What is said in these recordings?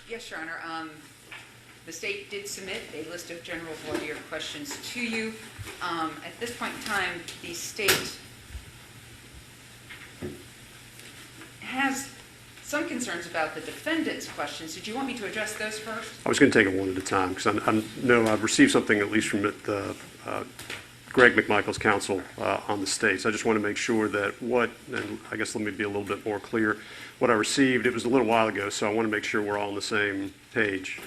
Yes, Your Honor. The state did submit a list of general voir dire questions to you. At this point in time, the state has some concerns about the defendant's questions. Did you want me to address those first? I was going to take it one at a time because I know I've received something at least from Greg McMichael's counsel on the state. So I just want to make sure that and I guess let me be a little bit more clear, what I received, it was a little while ago, so I want to make sure we're all on the same page.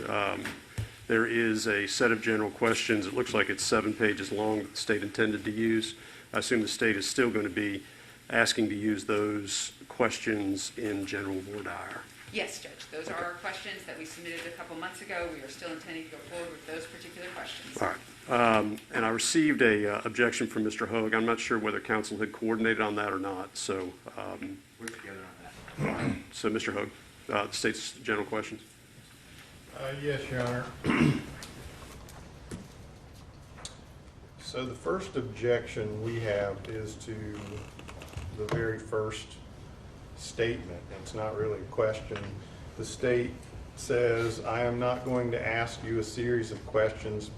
There is a set of general questions. It looks like it's 7 pages long that the state intended to use. I assume the state is still going to be asking to use those questions in general voir dire. Yes, Judge. Those are our questions that we submitted a couple months ago. We are still intending to go forward with those particular questions. All right. And I received a objection from Mr. Hogue. I'm not sure whether counsel had coordinated on that or not. So, we're together on that. so Mr. Hogue, the state's general questions. Yes, Your Honor. So the first objection we have is to the very first statement. It's not really a question. The state says, I am not going to ask you a series of questions,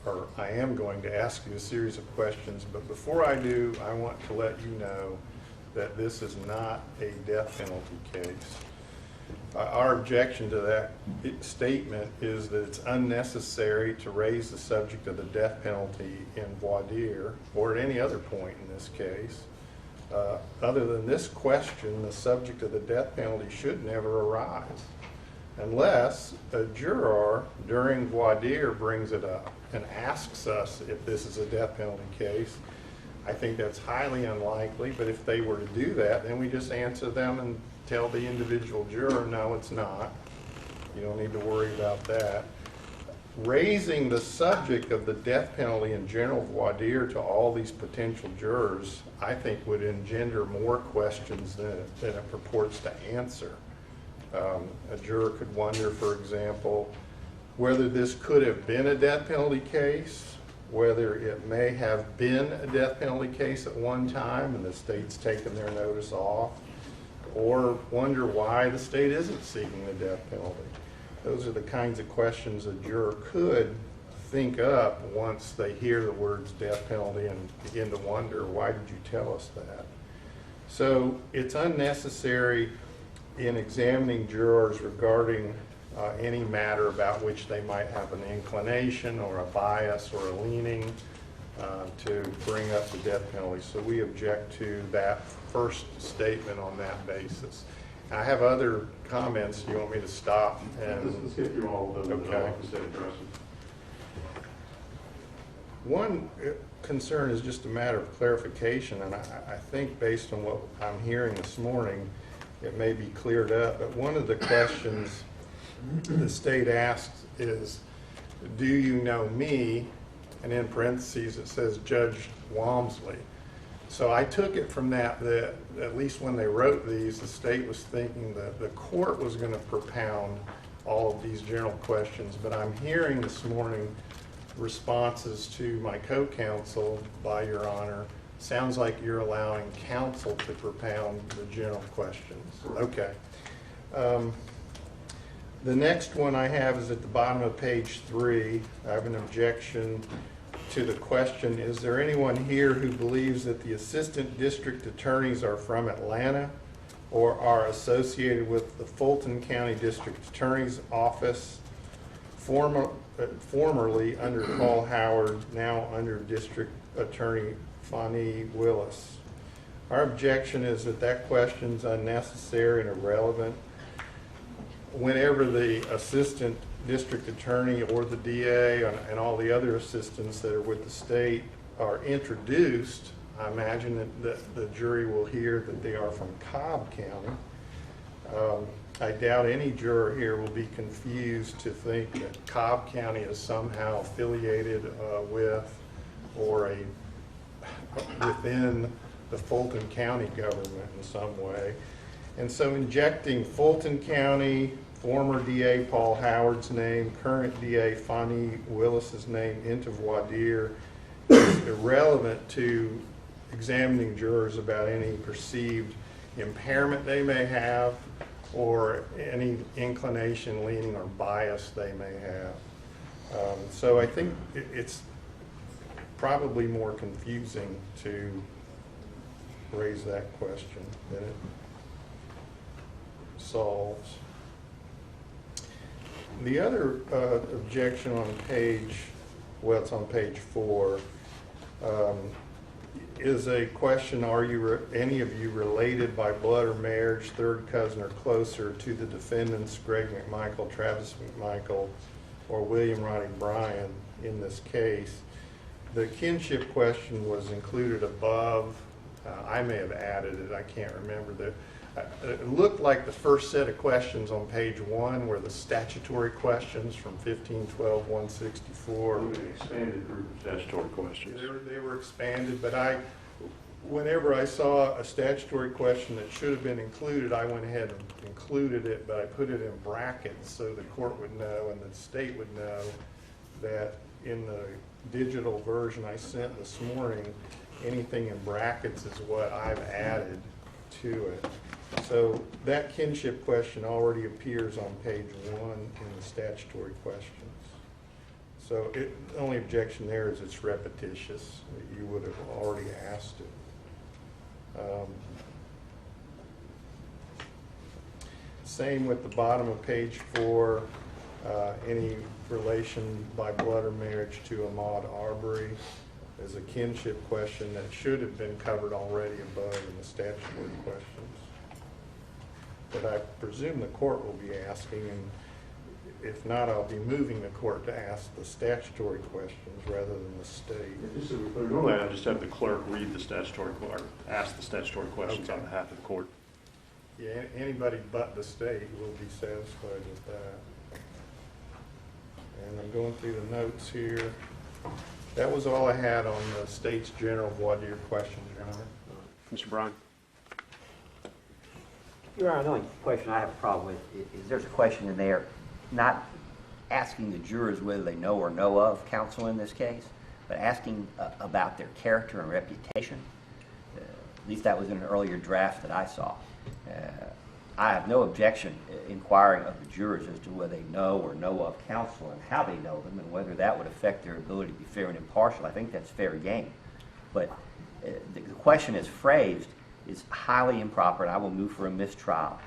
or I am going to ask you a series of questions, but before I do, I want to let you know that this is not a death penalty case. Our objection to that statement is that it's unnecessary to raise the subject of the death penalty in voir dire or at any other point in this case. Other than this question, the subject of the death penalty should never arise unless a juror during voir dire brings it up and asks us if this is a death penalty case. I think that's highly unlikely, but if they were to do that, then we just answer them and tell the individual juror, no, it's not. You don't need to worry about that. Raising the subject of the death penalty in general voir dire to all these potential jurors, I think would engender more questions than it purports to answer. A juror could wonder, for example, whether this could have been a death penalty case, whether it may have been a death penalty case at one time and the state's taken their notice off, or wonder why the state isn't seeking the death penalty. Those are the kinds of questions a juror could think up once they hear the words death penalty and begin to wonder, why did you tell us that? So it's unnecessary in examining jurors regarding any matter about which they might have an inclination or a bias or a leaning to bring up the death penalty. So we object to that first statement on that basis. I have other comments. Do you want me to stop? Let's get through all of them. Okay. Instead of addressing. One concern is just a matter of clarification, and I think based on what I'm hearing this morning, it may be cleared up. But one of the questions the state asks is, do you know me? And in parentheses it says Judge Walmsley. So I took it from that at least when they wrote these, the state was thinking that the court was going to propound all of these general questions. But I'm hearing this morning responses to my co-counsel, by your honor. Sounds like you're allowing counsel to propound the general questions. Okay. The next one I have is at the bottom of page 3. I have an objection to the question, is there anyone here who believes that the assistant district attorneys are from Atlanta or are associated with the Fulton County District Attorney's Office, formerly under Paul Howard, now under District Attorney Fonnie Willis? Our objection is that that question is unnecessary and irrelevant. Whenever the assistant district attorney or the DA and all the other assistants that are with the state are introduced, I imagine that the jury will hear that they are from Cobb County. I doubt any juror here will be confused to think that Cobb County is somehow affiliated with or within the Fulton County government in some way. And so injecting Fulton County, former DA Paul Howard's name, current DA Fonnie Willis's name into voir dire is irrelevant to examining jurors about any perceived impairment they may have or any inclination, leaning, or bias they may have. So I think it's probably more confusing to raise that question than it solves. The other objection on page, well, it's on page 4, is a question: are you any of you related by blood or marriage, third cousin or closer, to the defendants Greg McMichael, Travis McMichael, or William Rodney Bryan in this case? The kinship question was included above. I may have added it, I can't remember. It looked like the first set of questions on page 1 were the statutory questions from 1512-164. An expanded group of statutory questions. They were expanded, but whenever I saw a statutory question that should have been included, I went ahead and included it, but I put it in brackets so the court would know and the state would know that in the digital version I sent this morning, anything in brackets is what I've added to it. So that kinship question already appears on page 1 in the statutory questions. So the only objection there is it's repetitious. You would have already asked it. Same with the bottom of page 4, any relation by blood or marriage to Ahmaud Arbery is a kinship question that should have been covered already above in the statutory questions. But I presume the court will be asking, and if not, I'll be moving the court to ask the statutory questions rather than the state. Normally, I just have the clerk read the statutory, or ask the statutory questions on behalf of the court. Yeah, anybody but the state will be satisfied with that. And I'm going through the notes here. That was all I had on the state's general voir dire questions, Your Honor. Mr. Bryan? Your Honor, the only question I have a problem with is there's a question in there not asking the jurors whether they know or know of counsel in this case, but asking about their character and reputation. At least that was in an earlier draft that I saw. I have no objection inquiring of the jurors as to whether they know or know of counsel and how they know them and whether that would affect their ability to be fair and impartial. I think that's fair game. But the question is phrased is highly improper, and I will move for a mistrial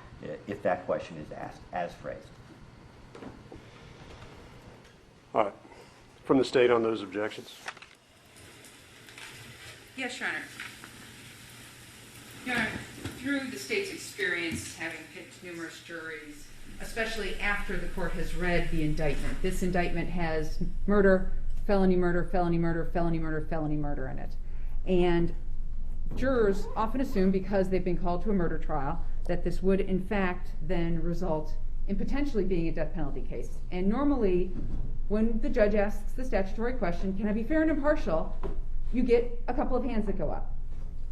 if that question is asked as phrased. All right. From the state on those objections? Yes, Your Honor. Your Honor, through the state's experience, having picked numerous juries, especially after the court has read the indictment, this indictment has murder, felony murder, felony murder, felony murder, felony murder in it. And jurors often assume, because they've been called to a murder trial, that this would in fact then result in potentially being a death penalty case. And normally, when the judge asks the statutory question, can I be fair and impartial, you get a couple of hands that go up.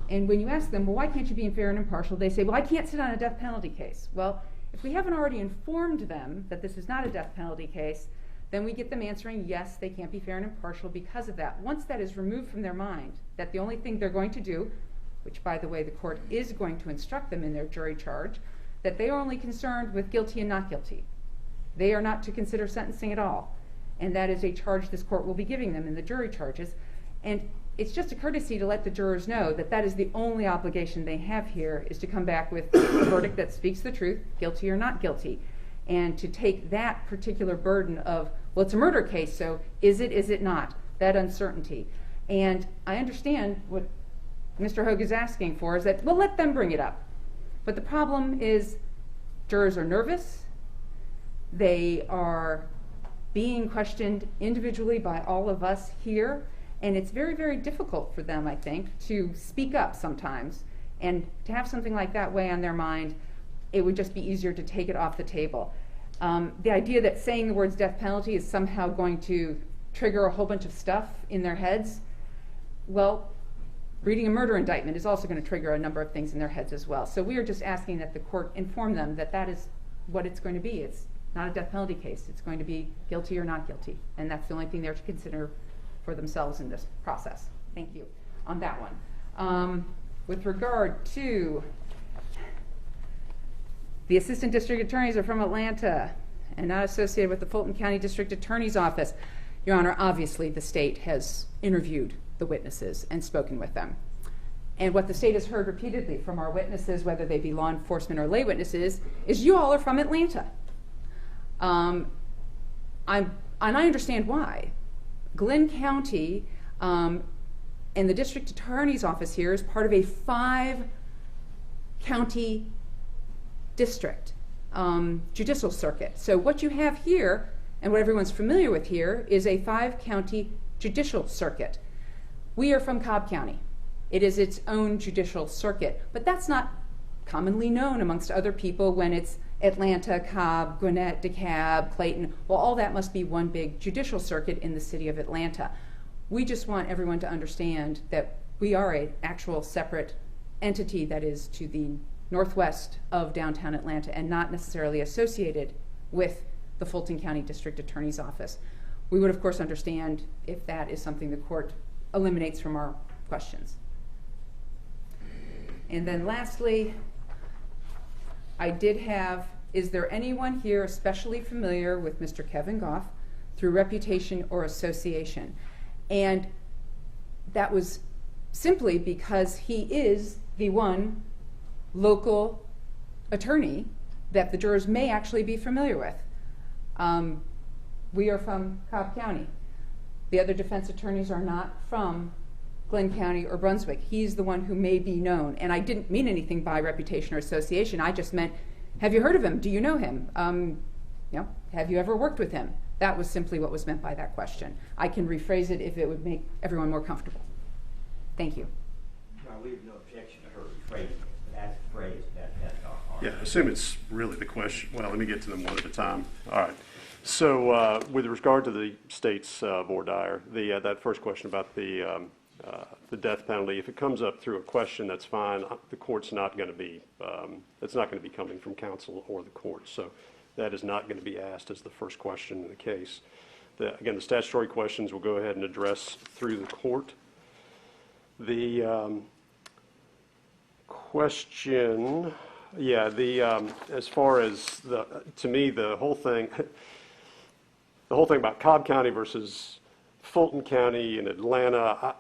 And when you ask them, well, why can't you be fair and impartial? They say, well, I can't sit on a death penalty case. Well, if we haven't already informed them that this is not a death penalty case, then we get them answering, yes, they can't be fair and impartial because of that. Once that is removed from their mind, that the only thing they're going to do, which, by the way, the court is going to instruct them in their jury charge, that they are only concerned with guilty and not guilty. They are not to consider sentencing at all. And that is a charge this court will be giving them in the jury charges. And it's just a courtesy to let the jurors know that that is the only obligation they have here, is to come back with a verdict that speaks the truth, guilty or not guilty. And to take that particular burden of, well, it's a murder case, so is it not? That uncertainty. And I understand what Mr. Hogue is asking for is that, well, let them bring it up. But the problem is jurors are nervous. They are being questioned individually by all of us here. And it's very, very difficult for them, I think, to speak up sometimes. And to have something like that weigh on their mind, it would just be easier to take it off the table. The idea that saying the words death penalty is somehow going to trigger a whole bunch of stuff in their heads, well, reading a murder indictment is also going to trigger a number of things in their heads as well. So we are just asking that the court inform them that that is what it's going to be. It's not a death penalty case. It's going to be guilty or not guilty. And that's the only thing they're to consider for themselves in this process. Thank you on that one. With regard to The assistant district attorneys are from Atlanta and not associated with the Fulton County District Attorney's Office. Your Honor, obviously the state has interviewed the witnesses and spoken with them. And what the state has heard repeatedly from our witnesses, whether they be law enforcement or lay witnesses, is you all are from Atlanta. And I understand why. Glenn County and the district attorney's office here is part of a 5-county district judicial circuit. So what you have here, and what everyone's familiar with here, is a 5-county judicial circuit. We are from Cobb County. It is its own judicial circuit, but that's not commonly known amongst other people when it's Atlanta, Cobb, Gwinnett, DeKalb, Clayton. Well, all that must be one big judicial circuit in the city of Atlanta. We just want everyone to understand that we are an actual separate entity that is to the northwest of downtown Atlanta and not necessarily associated with the Fulton County District Attorney's Office. We would, of course, understand if that is something the court eliminates from our questions. And then lastly, I did have, is there anyone here especially familiar with Mr. Kevin Goff through reputation or association? And that was simply because he is the one local attorney that the jurors may actually be familiar with. We are from Cobb County. The other defense attorneys are not from Glenn County or Brunswick. He's the one who may be known. And I didn't mean anything by reputation or association. I just meant, have you heard of him? Do you know him? Have you ever worked with him? That was simply what was meant by that question. I can rephrase it if it would make everyone more comfortable. Thank you. We have no objection to her rephrasing it, but as phrased, that's our. Yeah, I assume it's really the question. Well, let me get to them one at a time. All right. So with regard to the state's voir dire, that first question about the death penalty, if it comes up through a question, that's fine. The court's not going to be, it's not going to be coming from counsel or the court. So that is not going to be asked as the first question in the case. Again, the statutory questions we'll go ahead and address through the court. The question, as far as to me, the whole thing about Cobb County versus Fulton County and Atlanta,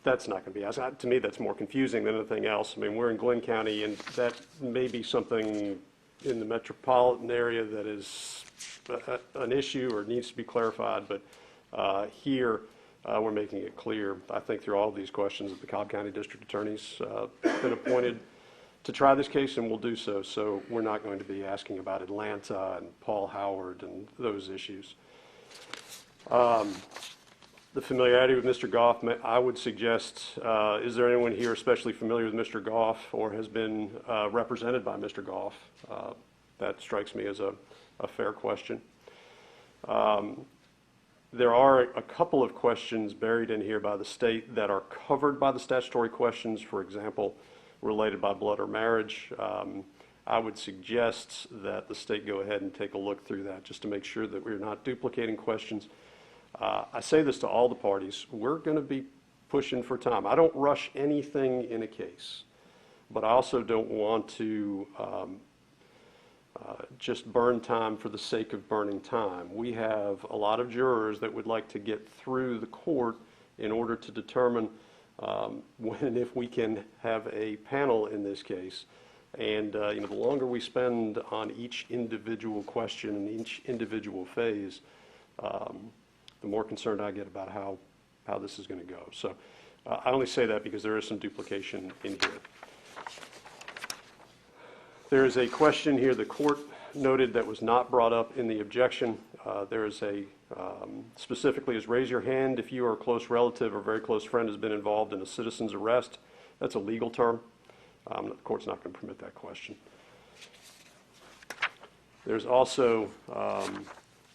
that's not going to be asked. To me, that's more confusing than anything else. I mean, we're in Glenn County, and that may be something in the metropolitan area that is an issue or needs to be clarified, but here we're making it clear, I think, through all of these questions that the Cobb County District Attorney's been appointed to try this case and will do so. So we're not going to be asking about Atlanta and Paul Howard and those issues. The familiarity with Mr. Goff, I would suggest, is there anyone here especially familiar with Mr. Goff or has been represented by Mr. Goff? That strikes me as a fair question. There are a couple of questions buried in here by the state that are covered by the statutory questions, for example, related by blood or marriage. I would suggest that the state go ahead and take a look through that just to make sure that we're not duplicating questions. I say this to all the parties. We're going to be pushing for time. I don't rush anything in a case, but I also don't want to just burn time for the sake of burning time. We have a lot of jurors that would like to get through the court in order to determine when and if we can have a panel in this case. And the longer we spend on each individual question and each individual phase, the more concerned I get about how this is going to go. So I only say that because there is some duplication in here. There is a question here the court noted that was not brought up in the objection. There is specifically is raise your hand if you or a close relative or very close friend has been involved in a citizen's arrest. That's a legal term. The court's not going to permit that question. There's also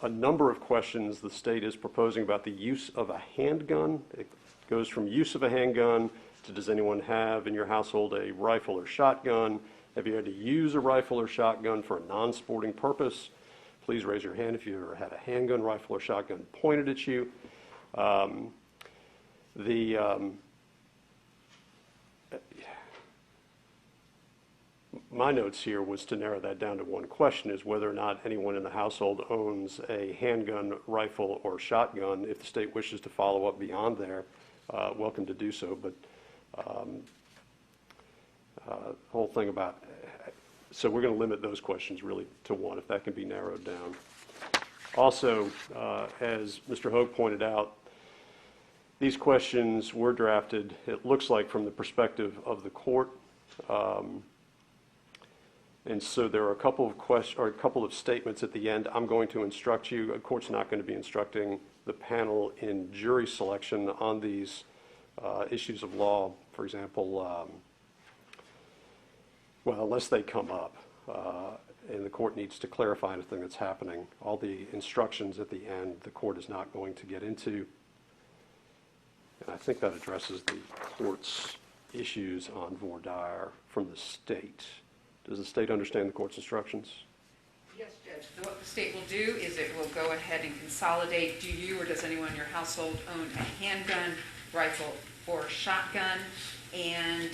a number of questions the state is proposing about the use of a handgun. It goes from use of a handgun to does anyone have in your household a rifle or shotgun? Have you had to use a rifle or shotgun for a non-sporting purpose? Please raise your hand if you ever had a handgun, rifle, or shotgun pointed at you. my notes here was to narrow that down to one question, is whether or not anyone in the household owns a handgun, rifle, or shotgun. If the state wishes to follow up beyond there, welcome to do so. But the whole thing about, so we're going to limit those questions really to one, if that can be narrowed down. Also, as Mr. Hogue pointed out, these questions were drafted, it looks like, from the perspective of the court. And so there are a couple of statements at the end. I'm going to instruct you. The court's not going to be instructing the panel in jury selection on these issues of law. For example, well, unless they come up, and the court needs to clarify anything that's happening. All the instructions at the end, the court is not going to get into. And I think that addresses the court's issues on voir dire from the state. Does the state understand the court's instructions? Yes, Judge. So what the state will do is it will go ahead and consolidate. Do you or does anyone in your household own a handgun, rifle, or shotgun? And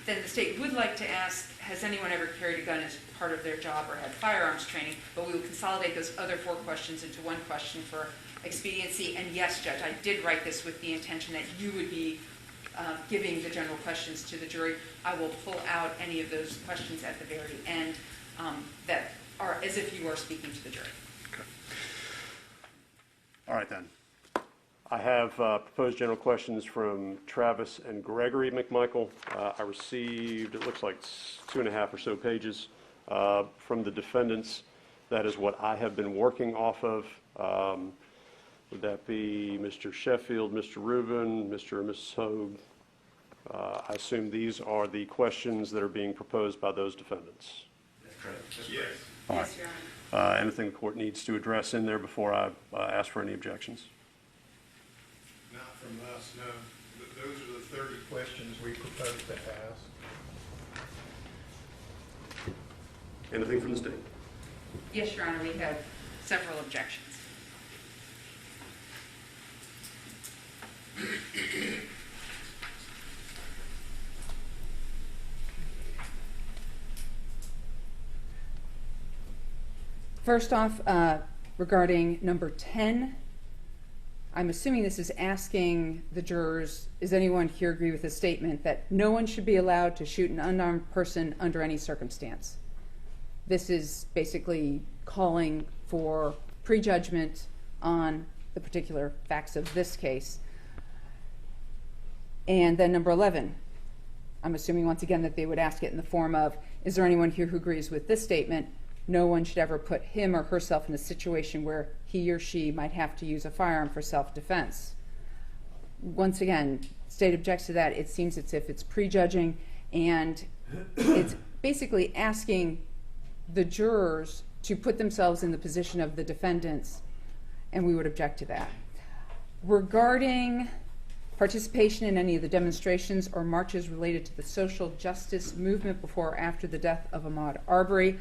then the state would like to ask, has anyone ever carried a gun as part of their job or had firearms training? But we will consolidate those other 4 questions into one question for expediency. And yes, Judge, I did write this with the intention that you would be giving the general questions to the jury. I will pull out any of those questions at the very end that are as if you are speaking to the jury. Okay. All right, then. I have proposed general questions from Travis and Gregory McMichael. I received, it looks like 2.5 or so pages from the defendants. That is what I have been working off of. Would that be Mr. Sheffield, Mr. Rubin, Mr. and Mrs. Hogue? I assume these are the questions that are being proposed by those defendants. That's correct. Yes. Yes, Your Honor. Anything the court needs to address in there before I ask for any objections? Not from us, no. Those are the 30 questions we propose to ask. Anything from the state? Yes, Your Honor, we have several objections. First off, regarding number 10, I'm assuming this is asking the jurors, does anyone here agree with the statement that no one should be allowed to shoot an unarmed person under any circumstance? This is basically calling for prejudgment on the particular facts of this case. And then number 11, I'm assuming once again that they would ask it in the form of, is there anyone here who agrees with this statement? No one should ever put him or herself in a situation where he or she might have to use a firearm for self-defense. Once again, state objects to that. It seems as if it's prejudging, and it's basically asking the jurors to put themselves in the position of the defendants, and we would object to that. Regarding participation in any of the demonstrations or marches related to the social justice movement before or after the death of Ahmaud Arbery,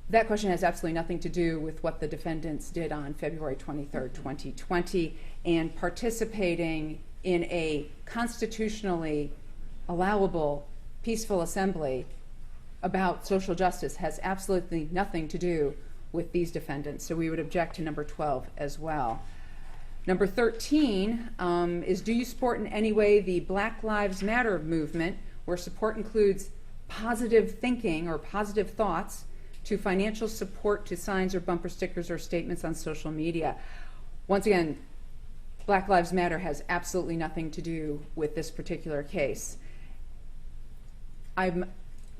that question has absolutely nothing to do with what the defendants did on February 23rd, 2020, and participating in a constitutionally allowable peaceful assembly about social justice has absolutely nothing to do with these defendants. So we would object to number 12 as well. Number 13 is, do you support in any way the Black Lives Matter movement, where support includes positive thinking or positive thoughts to financial support to signs or bumper stickers or statements on social media? Once again, Black Lives Matter has absolutely nothing to do with this particular case. I'm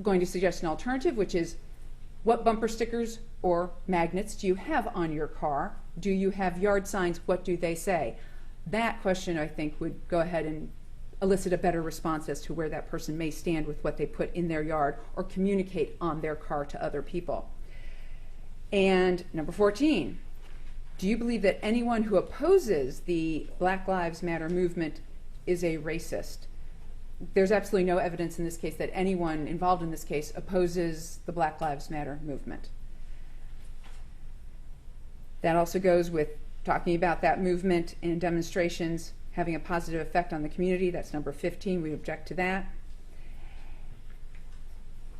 going to suggest an alternative, which is, what bumper stickers or magnets do you have on your car? Do you have yard signs? What do they say? That question, I think, would go ahead and elicit a better response as to where that person may stand with what they put in their yard or communicate on their car to other people. And number 14, do you believe that anyone who opposes the Black Lives Matter movement is a racist? There's absolutely no evidence in this case that anyone involved in this case opposes the Black Lives Matter movement. That also goes with talking about that movement and demonstrations having a positive effect on the community. That's number 15. We object to that.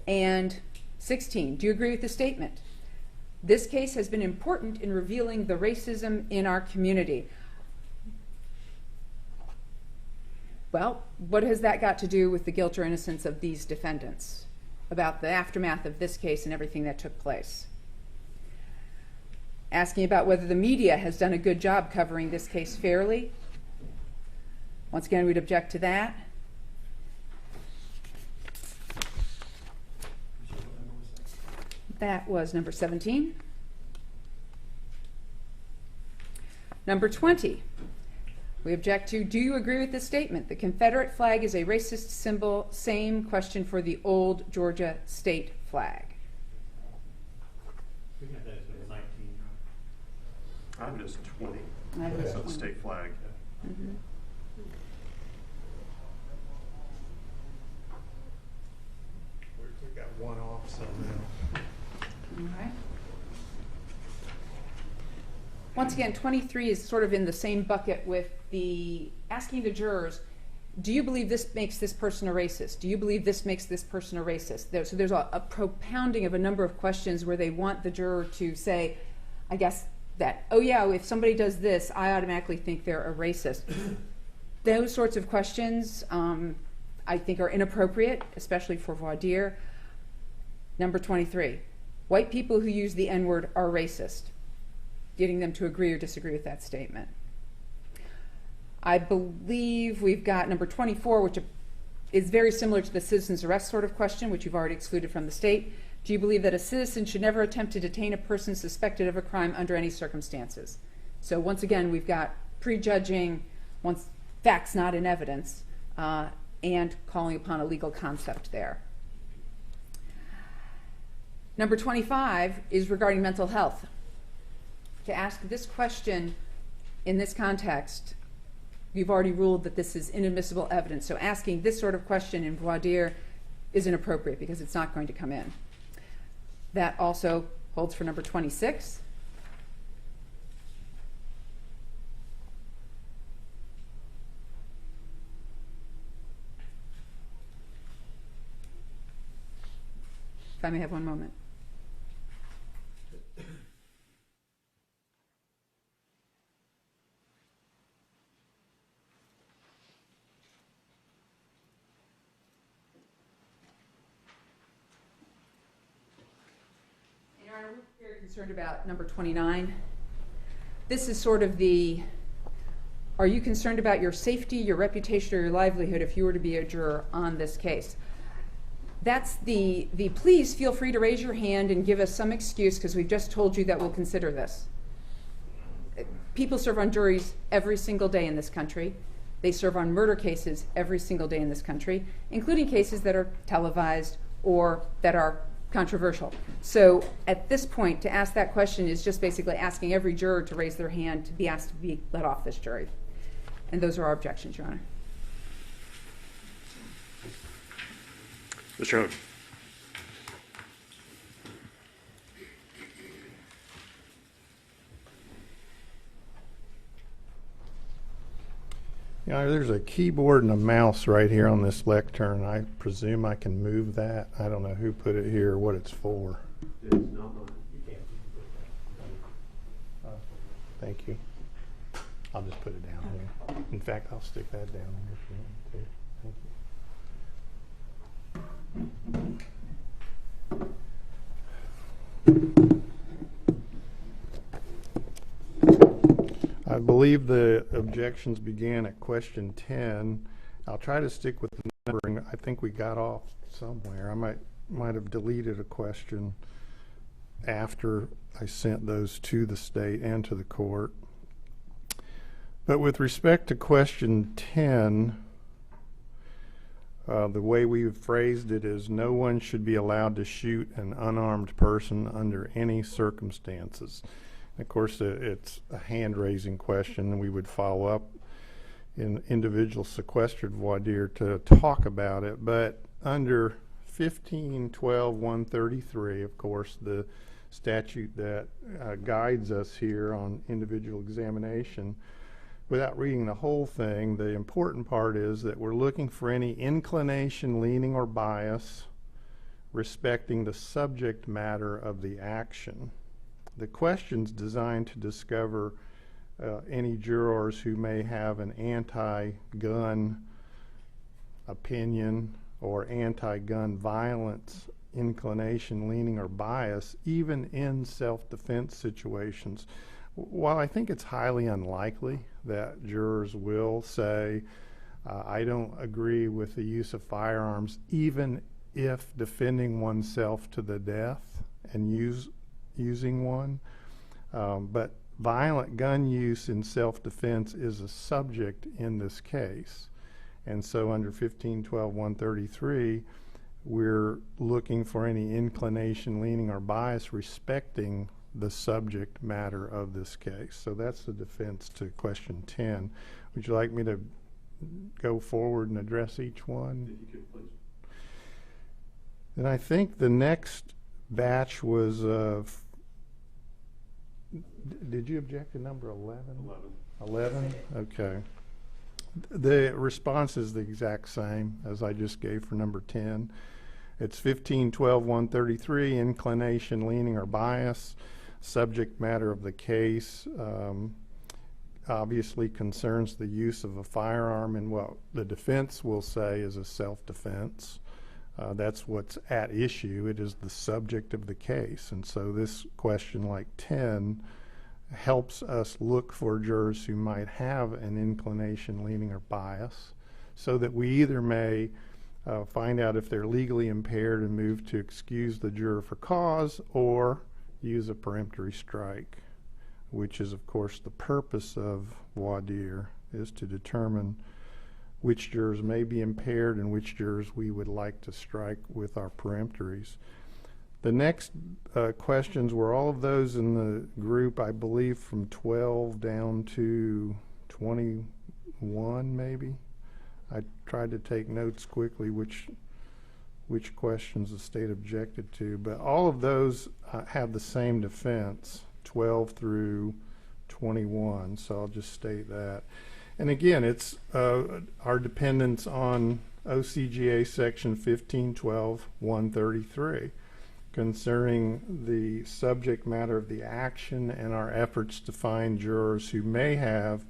And 16, do you agree with the statement? This case has been important in revealing the racism in our community. Well, what has that got to do with the guilt or innocence of these defendants, about the aftermath of this case and everything that took place? Asking about whether the media has done a good job covering this case fairly. Once again, we'd object to that. That was number 17. Number 20, we object to, do you agree with this statement? The Confederate flag is a racist symbol. Same question for the old Georgia state flag. We have that as 19. I have it as 20. I have it as So the 20. state flag. Mm-hmm. We got one off somehow. All right. Once again, 23 is sort of in the same bucket with the asking the jurors, do you believe this makes this person a racist? Do you believe this makes this person a racist? So there's a propounding of a number of questions where they want the juror to say, I guess that, oh yeah, if somebody does this, I automatically think they're a racist. Those sorts of questions I think are inappropriate, especially for voir dire. Number 23, white people who use the N-word are racist. Getting them to agree or disagree with that statement. I believe we've got number 24, which is very similar to the citizen's arrest sort of question, which you've already excluded from the state. Do you believe that a citizen should never attempt to detain a person suspected of a crime under any circumstances? So once again, we've got prejudging once facts not in evidence and calling upon a legal concept there. Number 25 is regarding mental health. To ask this question in this context, you've already ruled that this is inadmissible evidence. So asking this sort of question in voir dire is inappropriate because it's not going to come in. That also holds for number 26. If I may have one moment. We're very concerned about number 29. This is sort of the, are you concerned about your safety, your reputation, or your livelihood if you were to be a juror on this case? That's the please feel free to raise your hand and give us some excuse because we've just told you that we'll consider this. People serve on juries every single day in this country. They serve on murder cases every single day in this country, including cases that are televised or that are controversial. So at this point, to ask that question is just basically asking every juror to raise their hand to be asked to be let off this jury. And those are our objections, Your Honor. Mr. Hogue. You know, there's a keyboard and a mouse right here on this lectern. I presume I can move that. I don't know who put it here or what it's for. It's not mine. Thank you. I'll just put it down here. In fact, I'll stick that down here if you want to. Thank you. I believe the objections began at question 10. I'll try to stick with the numbering. I think we got off somewhere. I might have deleted a question after I sent those to the state and to the court. But with respect to question 10, the way we've phrased it is no one should be allowed to shoot an unarmed person under any circumstances. Of course, it's a hand-raising question, and we would follow up in individual sequestered voir dire to talk about it. But under 1512-133, of course, the statute that guides us here on individual examination, without reading the whole thing, the important part is that we're looking for any inclination, leaning, or bias respecting the subject matter of the action. The question's designed to discover any jurors who may have an anti-gun opinion or anti-gun violence inclination, leaning, or bias, even in self-defense situations. While I think it's highly unlikely that jurors will say, I don't agree with the use of firearms, even if defending oneself to the death and using one, but violent gun use in self-defense is a subject in this case. And so under 1512-133, we're looking for any inclination, leaning, or bias respecting the subject matter of this case. So that's the defense to question 10. Would you like me to go forward and address each one? If you could, please. And I think the next batch was, did you object to number 11? 11? Okay. The response is the exact same as I just gave for number 10. It's 1512-133, inclination, leaning, or bias. Subject matter of the case obviously concerns the use of a firearm, and what the defense will say is a self-defense. That's what's at issue. It is the subject of the case. And so this question, like 10, helps us look for jurors who might have an inclination, leaning, or bias, so that we either may find out if they're legally impaired and move to excuse the juror for cause, or use a peremptory strike, which is, of course, the purpose of voir dire, is to determine which jurors may be impaired and which jurors we would like to strike with our peremptories. The next questions were all of those in the group, I believe, from 12 down to 21, maybe. I tried to take notes quickly which questions the state objected to, but all of those have the same defense, 12 through 21, so I'll just state that. And again, it's our dependence on OCGA section 1512-133 concerning the subject matter of the action and our efforts to find jurors who may have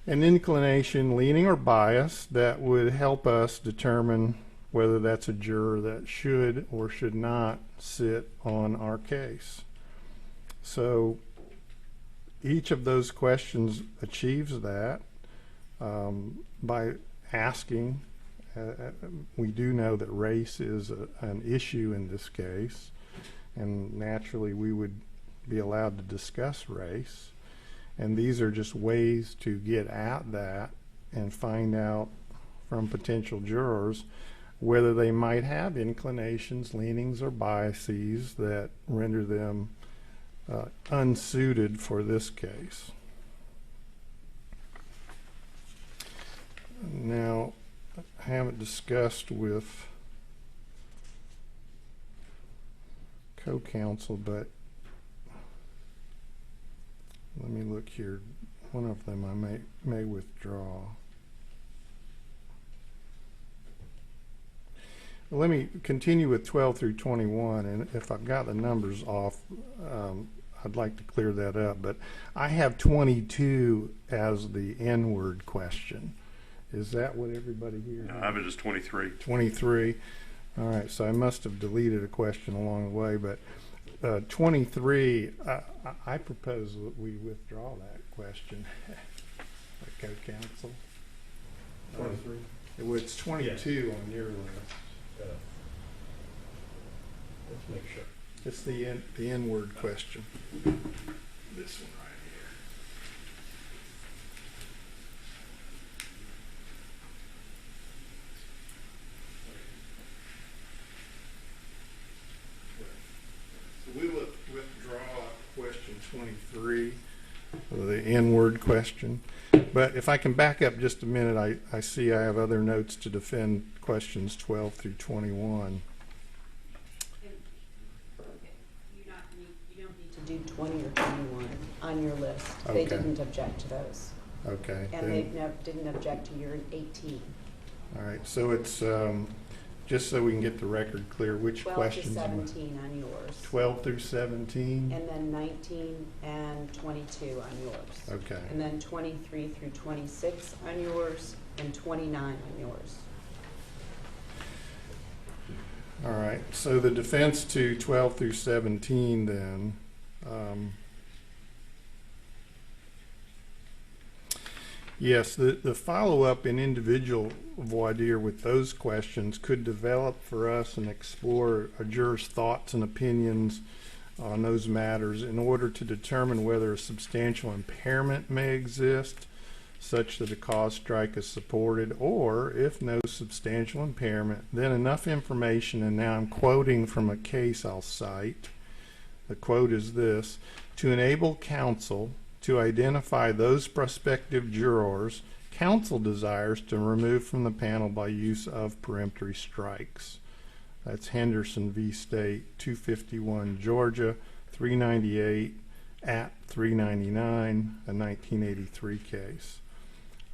an inclination, leaning, or bias that would help us determine whether that's a juror that should or should not sit on our case. So each of those questions achieves that by asking. We do know that race is an issue in this case, and naturally we would be allowed to discuss race. And these are just ways to get at that and find out from potential jurors whether they might have inclinations, leanings, or biases that render them unsuited for this case. Now, I haven't discussed with co-counsel, but let me look here. One of them I may withdraw. Let me continue with 12 through 21, and if I've got the numbers off, I'd like to clear that up. But I have 22 as the N-word question. Is that what everybody here has? I have it as 23. 23. All right, so I must have deleted a question along the way, but 23, I propose that we withdraw that question. Co-counsel. 23. It's 22 yes. On your list. Let's make sure. It's the N-word question. This one right here. So we will withdraw question 23, the N-word question. But if I can back up just a minute, I see I have other notes to defend questions 12 through 21. You don't need to do 20 or 21 on your list. They Okay. didn't object to those. Okay. And they didn't object to your 18. All right, so it's just so we can get the record clear, which 12 to questions? 17 on yours. 12 through 17? And then 19 and 22 on yours. Okay. And then 23 through 26 on yours, and 29 on yours. All right, so the defense to 12 through 17 then, yes, the follow-up in individual voir dire with those questions could develop for us and explore a juror's thoughts and opinions on those matters in order to determine whether a substantial impairment may exist such that a cause strike is supported, or if no substantial impairment, then enough information, and now I'm quoting from a case I'll cite. The quote is this: to enable counsel to identify those prospective jurors counsel desires to remove from the panel by use of peremptory strikes. That's Henderson v. State, 251 Georgia, 398 at 399, a 1983 case.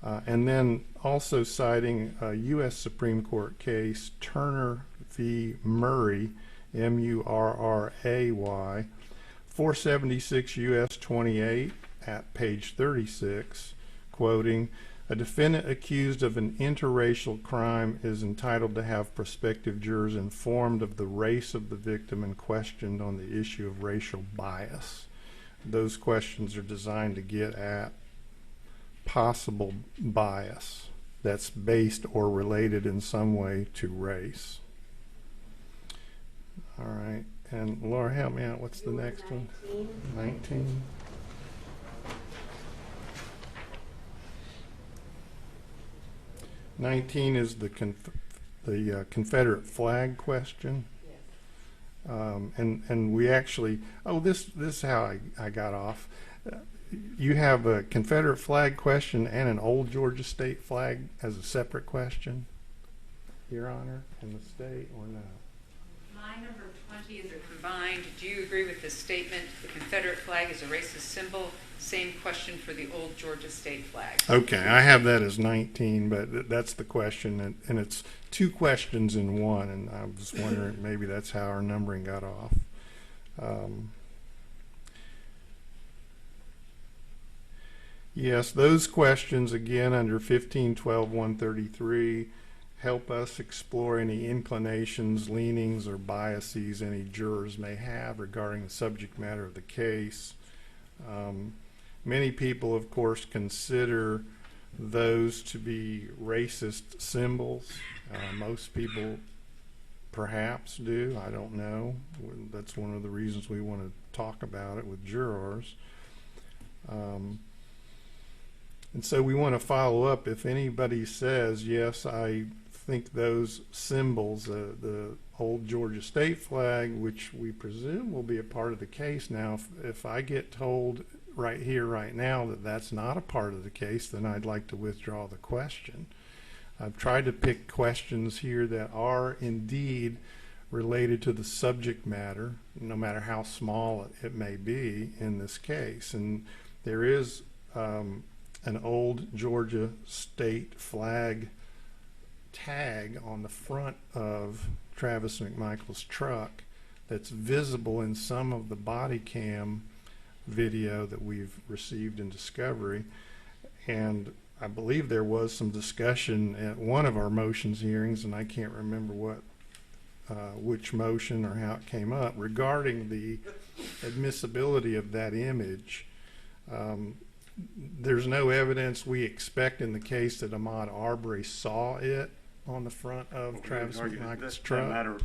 And then also citing a U.S. Supreme Court case, Turner v. Murray, M-U-R-R-A-Y, 476 U.S. 28 at page 36, quoting, a defendant accused of an interracial crime is entitled to have prospective jurors informed of the race of the victim and questioned on the issue of racial bias. Those questions are designed to get at possible bias that's based or related in some way to race. All right, and Laura, help me out. What's the next one? 19. '19 is the Confederate flag question. And we actually, this is how I got off. You have a Confederate flag question and an old Georgia state flag as a separate question, Your Honor, in the state, or no? My number 20 is a combined. Do you agree with this statement? The Confederate flag is a racist symbol. Same question for the old Georgia state flag. Okay, I have that as 19, but that's the question, and it's two questions in one, and I was wondering maybe that's how our numbering got off. Yes, those questions, again, under 1512-133, help us explore any inclinations, leanings, or biases any jurors may have regarding the subject matter of the case. Many people, of course, consider those to be racist symbols. Most people perhaps do. I don't know. That's one of the reasons we want to talk about it with jurors. And so we want to follow up. If anybody says, yes, I think those symbols, the old Georgia state flag, which we presume will be a part of the case now, if I get told right here, right now, that that's not a part of the case, then I'd like to withdraw the question. I've tried to pick questions here that are indeed related to the subject matter, no matter how small it may be in this case. And there is an old Georgia state flag tag on the front of Travis McMichael's truck that's visible in some of the body cam video that we've received in discovery. And I believe there was some discussion at one of our motions hearings, and I can't remember which motion or how it came up, regarding the admissibility of that image. There's no evidence we expect in the case that Ahmaud Arbery saw it on the front of Travis McMichael's truck. That matter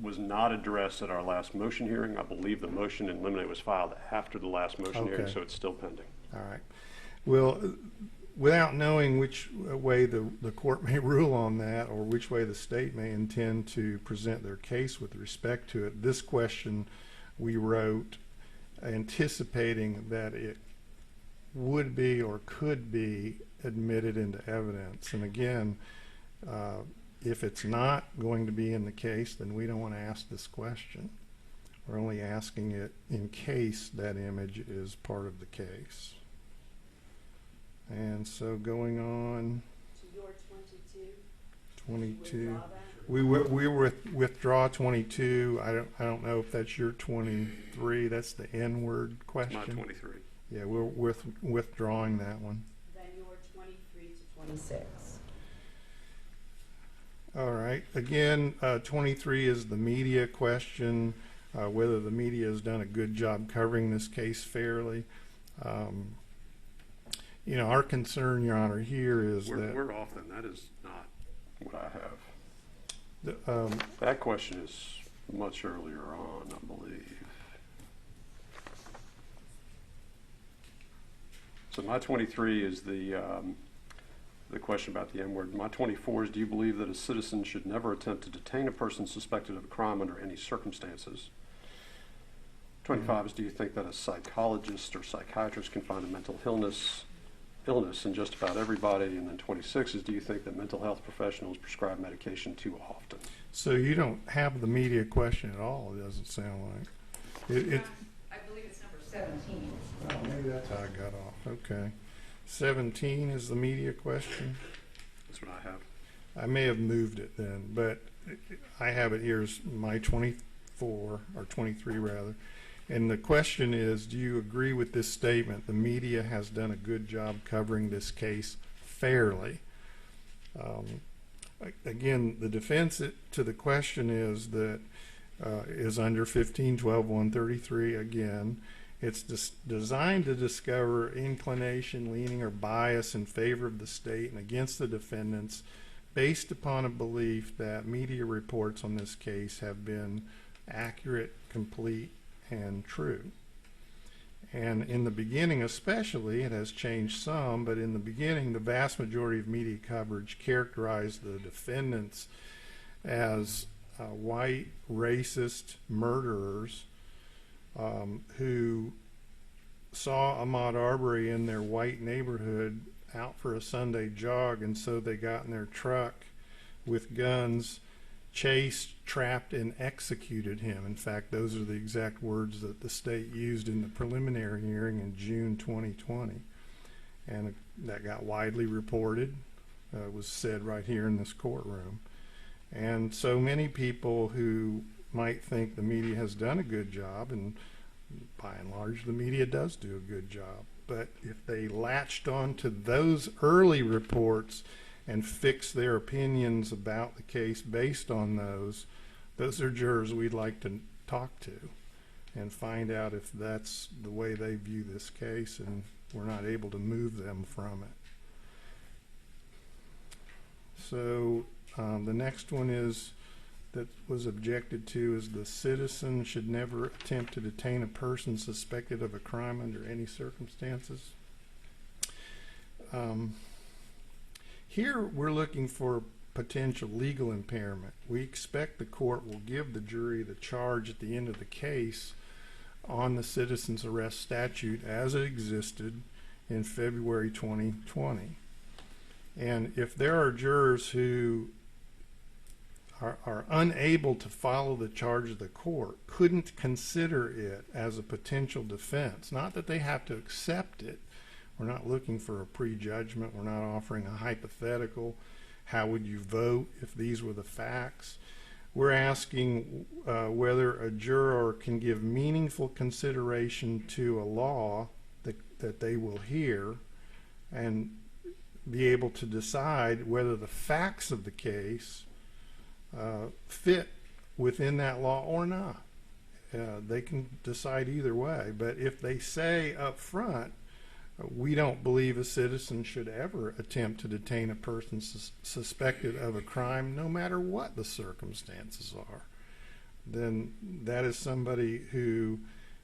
was not addressed at our last motion hearing. I believe the motion in limine was filed after the last motion hearing, so it's still pending. All right. Well, without knowing which way the court may rule on that, or which way the state may intend to present their case with respect to it, this question we wrote anticipating that it would be or could be admitted into evidence. And again, if it's not going to be in the case, then we don't want to ask this question. We're only asking it in case that image is part of the case. And so going on, To your 22. 22. We withdraw 22. I don't know if that's your 23. That's the N-word question. My 23. Yeah, we're withdrawing that one. Then your 23 to 26. All right. Again, 23 is the media question, whether the media has done a good job covering this case fairly. You know, our concern, Your Honor, here is that We're off then. That is not what I have. the, That question is much earlier on, I believe. So my 23 is the question about the N-word. My 24 is, do you believe that a citizen should never attempt to detain a person suspected of a crime under any circumstances? 25 is, do you think that a psychologist or psychiatrist can find a mental illness in just about everybody? And then 26 is, do you think that mental health professionals prescribe medication too often? so you don't have the media question at all, it doesn't sound like. I believe it's number 17. Oh, maybe that's how I got off. Okay. 17 is the media question. That's what I have. I may have moved it then, but I have it here as my 24, or 23 rather. And the question is, do you agree with this statement? The media has done a good job covering this case fairly. Again, the defense to the question is that is under 15-12-133 again. It's designed to discover inclination, leaning, or bias in favor of the state and against the defendants based upon a belief that media reports on this case have been accurate, complete, and true. And in the beginning especially, it has changed some, but in the beginning the vast majority of media coverage characterized the defendants as white, racist murderers who saw Ahmaud Arbery in their white neighborhood out for a Sunday jog, and so they got in their truck with guns, chased, trapped, and executed him. In fact, those are the exact words that the state used in the preliminary hearing in June 2020. And that got widely reported. It was said right here in this courtroom. And so many people who might think the media has done a good job, and by and large the media does do a good job, but if they latched on to those early reports and fixed their opinions about the case based on those are jurors we'd like to talk to and find out if that's the way they view this case, and we're not able to move them from it. So the next one is that was objected to is the citizen should never attempt to detain a person suspected of a crime under any circumstances. Here we're looking for potential legal impairment. We expect the court will give the jury the charge at the end of the case on the citizen's arrest statute as it existed in February 2020. And if there are jurors who are unable to follow the charge of the court, couldn't consider it as a potential defense, not that they have to accept it. We're not looking for a prejudgment. We're not offering a hypothetical. How would you vote if these were the facts? We're asking whether a juror can give meaningful consideration to a law that they will hear and be able to decide whether the facts of the case fit within that law or not. They can decide either way, but if they say up front, we don't believe a citizen should ever attempt to detain a person suspected of a crime, no matter what the circumstances are, then that is somebody who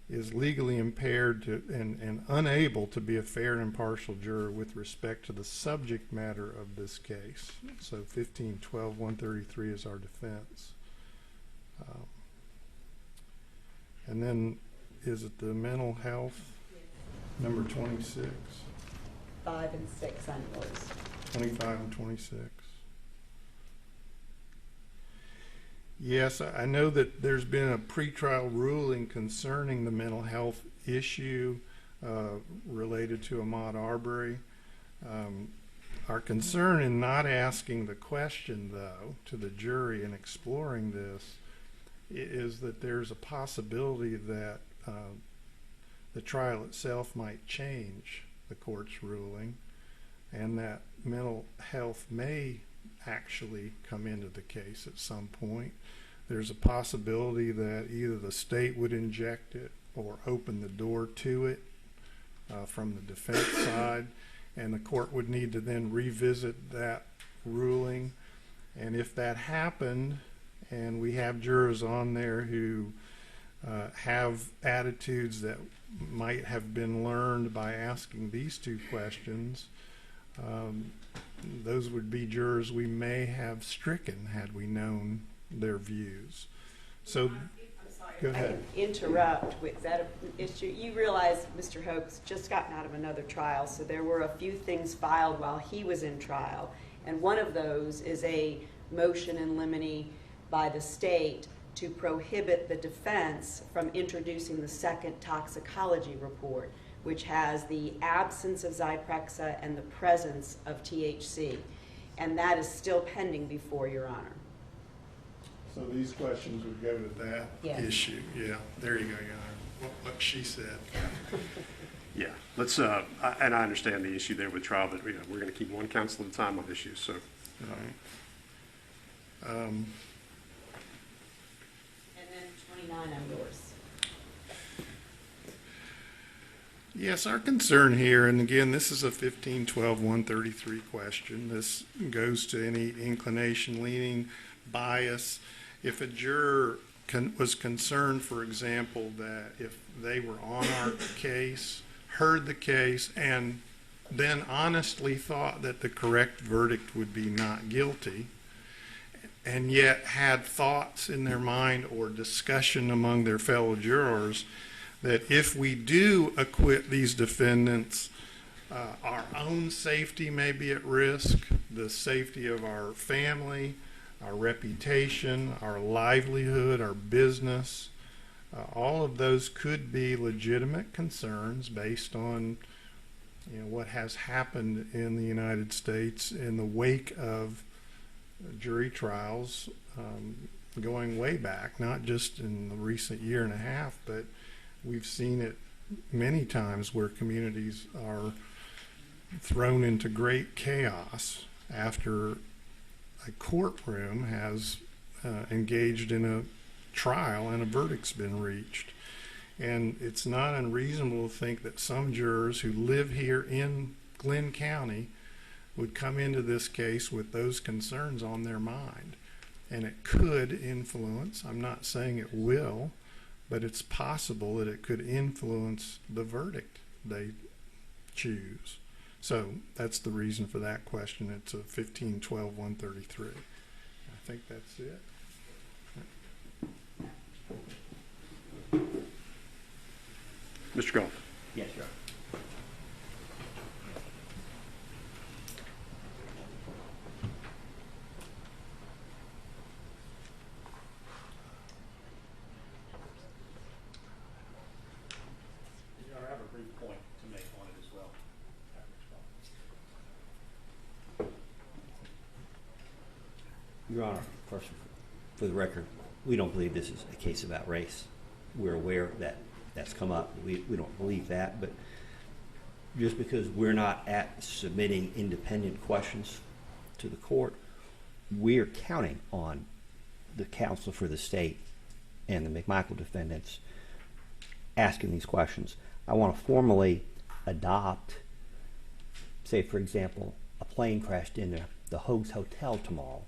is legally impaired and unable to be a fair and impartial juror with respect to the subject matter of this case. So 15-12-133 is our defense. And then is it the mental health? Number 26. 5 and 6 on yours. 25 and 26. Yes, I know that there's been a pretrial ruling concerning the mental health issue related to Ahmaud Arbery. Our concern in not asking the question, though, to the jury and exploring this is that there's a possibility that the trial itself might change the court's ruling, and that mental health may actually come into the case at some point. There's a possibility that either the state would inject it or open the door to it from the defense side, and the court would need to then revisit that ruling. And if that happened, and we have jurors on there who have attitudes that might have been learned by asking these two questions, those would be jurors we may have stricken had we known their views. So, I'm sorry, go I ahead. can interrupt. Is that an issue? You realize Mr. Hope's just gotten out of another trial, so there were a few things filed while he was in trial, and one of those is a motion in limine by the state to prohibit the defense from introducing the second toxicology report, which has the absence of Zyprexa and the presence of THC. And that is still pending before Your Honor. So these questions would go to that Yes. issue. Yeah, there you go, Your Honor. What she said. Yeah, let's, and I understand the issue there with trial, but we're going to keep one counsel at a time on issues, so. All right. And then 29 on yours. Yes, our concern here, and again, this is a 15-12-133 question. This goes to any inclination, leaning, bias. If a juror was concerned, for example, that if they were on our case, heard the case, and then honestly thought that the correct verdict would be not guilty, and yet had thoughts in their mind or discussion among their fellow jurors that if we do acquit these defendants, our own safety may be at risk, the safety of our family, our reputation, our livelihood, our business. All of those could be legitimate concerns based on what has happened in the United States in the wake of jury trials going way back, not just in the recent year and a half, but we've seen it many times where communities are thrown into great chaos after a courtroom has engaged in a trial and a verdict's been reached. And it's not unreasonable to think that some jurors who live here in Glenn County would come into this case with those concerns on their mind. And it could influence, I'm not saying it will, but it's possible that it could influence the verdict they choose. So that's the reason for that question. It's a 15-12-133. I think that's it. Mr. Goff. Yes, Your Honor. I have a brief point to make on it as well. Your Honor, first, for the record, we don't believe this is a case about race. We're aware that that's come up. We don't believe that, but just because we're not at submitting independent questions to the court, we're counting on the counsel for the state and the McMichael defendants asking these questions. I want to formally adopt, say, for example, a plane crashed into the Hoag's Hotel tomorrow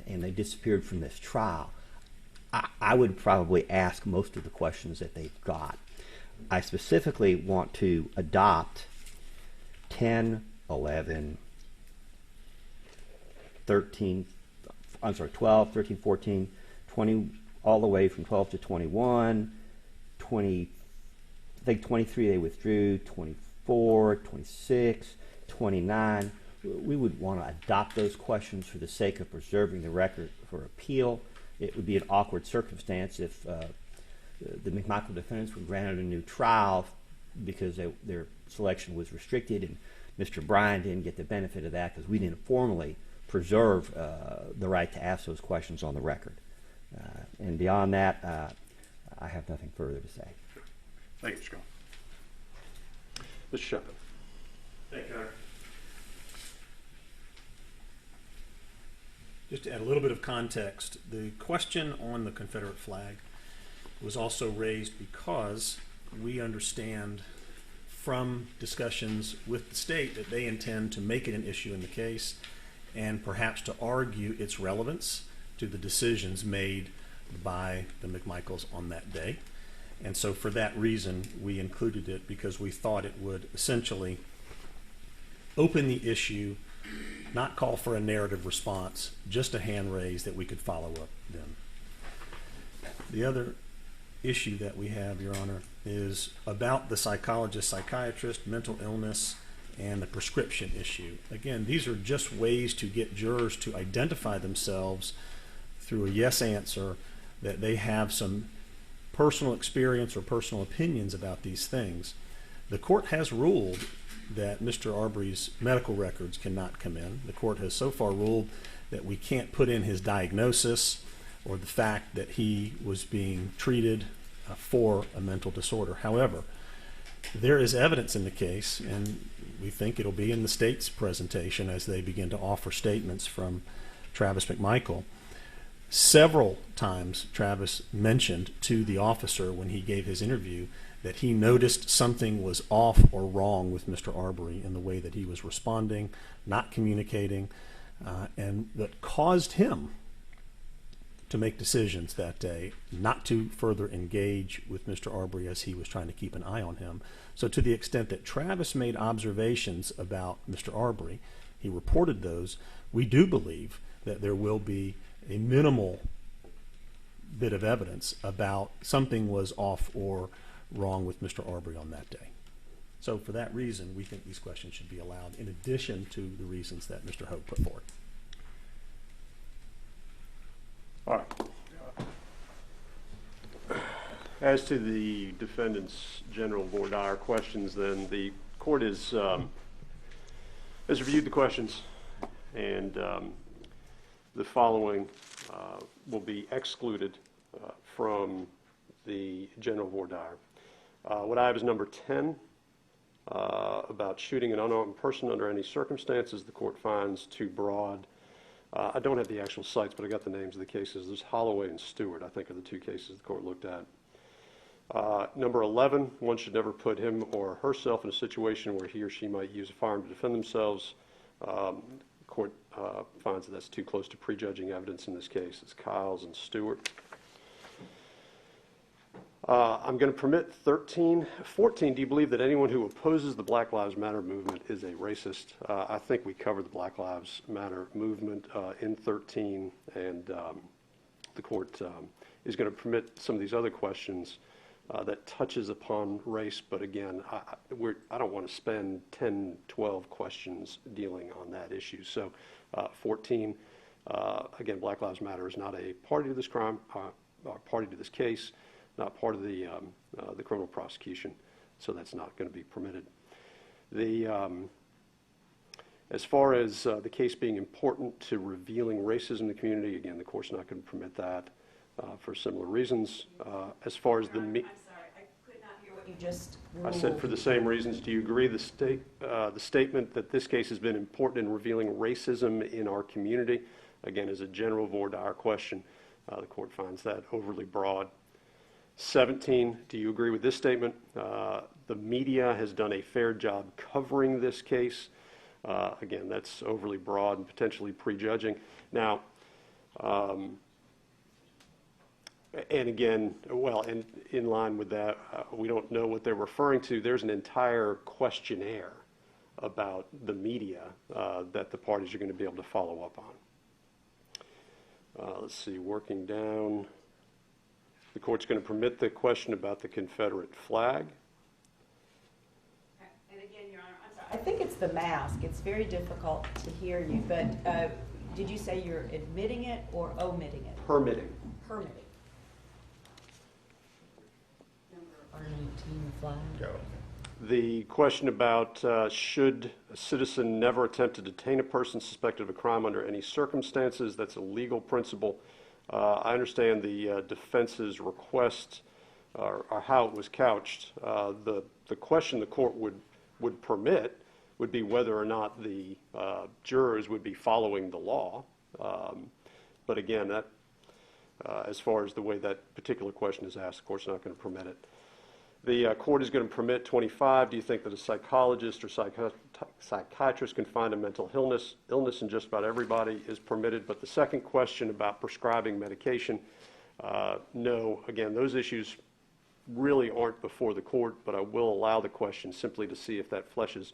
and they disappeared from this trial. I would probably ask most of the questions that they've got. I specifically want to adopt 10, 11, 13, I'm sorry, 12, 13, 14, 20, all the way from 12 to 21, 20, I think 23 they withdrew, 24, 26, 29. We would want to adopt those questions for the sake of preserving the record for appeal. It would be an awkward circumstance if the McMichael defendants were granted a new trial because their selection was restricted and Mr. Bryan didn't get the benefit of that because we didn't formally preserve the right to ask those questions on the record. And beyond that, I have nothing further to say. Thank you, Mr. Cobb. Mr. Shepard. Thank you, Your Honor. Just to add a little bit of context, the question on the Confederate flag was also raised because we understand from discussions with the state that they intend to make it an issue in the case and perhaps to argue its relevance to the decisions made by the McMichaels on that day. And so for that reason, we included it because we thought it would essentially open the issue, not call for a narrative response, just a hand raise that we could follow up then. The other issue that we have, Your Honor, is about the psychologist, psychiatrist, mental illness, and the prescription issue. Again, these are just ways to get jurors to identify themselves through a yes answer that they have some personal experience or personal opinions about these things. The court has ruled that Mr. Arbery's medical records cannot come in. The court has so far ruled that we can't put in his diagnosis or the fact that he was being treated for a mental disorder. However, there is evidence in the case, and we think it'll be in the state's presentation as they begin to offer statements from Travis McMichael. Several times Travis mentioned to the officer when he gave his interview that he noticed something was off or wrong with Mr. Arbery in the way that he was responding, not communicating, and that caused him to make decisions that day not to further engage with Mr. Arbery as he was trying to keep an eye on him. So to the extent that Travis made observations about Mr. Arbery, he reported those, we do believe that there will be a minimal bit of evidence about something was off or wrong with Mr. Arbery on that day. So for that reason, we think these questions should be allowed in addition to the reasons that Mr. Hope put forward. All right. As to the defendant's general voir dire questions, then the court has reviewed the questions, and the following will be excluded from the general voir dire. What I have is number 10, about shooting an unarmed person under any circumstances. The court finds too broad. I don't have the actual cites, but I got the names of the cases. There's Holloway and Stewart, I think, are the two cases the court looked at. Number 11, one should never put him or herself in a situation where he or she might use a firearm to defend themselves. The court finds that that's too close to prejudging evidence in this case. It's Kyles and Stewart. I'm going to permit 13. 14, do you believe that anyone who opposes the Black Lives Matter movement is a racist? I think we covered the Black Lives Matter movement in 13, and the court is going to permit some of these other questions that touches upon race, but again, I don't want to spend 10, 12 questions dealing on that issue. So 14, again, Black Lives Matter is not a party to this crime, party to this case, not part of the criminal prosecution, so that's not going to be permitted. As far as the case being important to revealing racism in the community, again, the court's not going to permit that for similar reasons. As far as the... I'm sorry, I could not hear what you just ruled. I said for the same reasons. Do you agree the statement that this case has been important in revealing racism in our community, again, is a general voir dire question. The court finds that overly broad. 17, do you agree with this statement? The media has done a fair job covering this case. Again, that's overly broad and potentially prejudging. Now, and again, well, and in line with that, we don't know what they're referring to. There's an entire questionnaire about the media that the parties are going to be able to follow up on. Let's see, working down. The court's going to permit the question about the Confederate flag. And again, Your Honor, I'm sorry. I think it's the mask. It's very difficult to hear you, but did you say you're admitting it or omitting it? Permitting. Permitting. Number R19 flag. Go. The question about should a citizen never attempt to detain a person suspected of a crime under any circumstances, that's a legal principle. I understand the defense's request or how it was couched. The question the court would permit would be whether or not the jurors would be following the law. But again, that as far as the way that particular question is asked, the court's not going to permit it. The court is going to permit 25. Do you think that a psychologist or psychiatrist can find a mental illness in just about everybody is permitted? But the second question about prescribing medication, no. Again, those issues really aren't before the court, but I will allow the question simply to see if that fleshes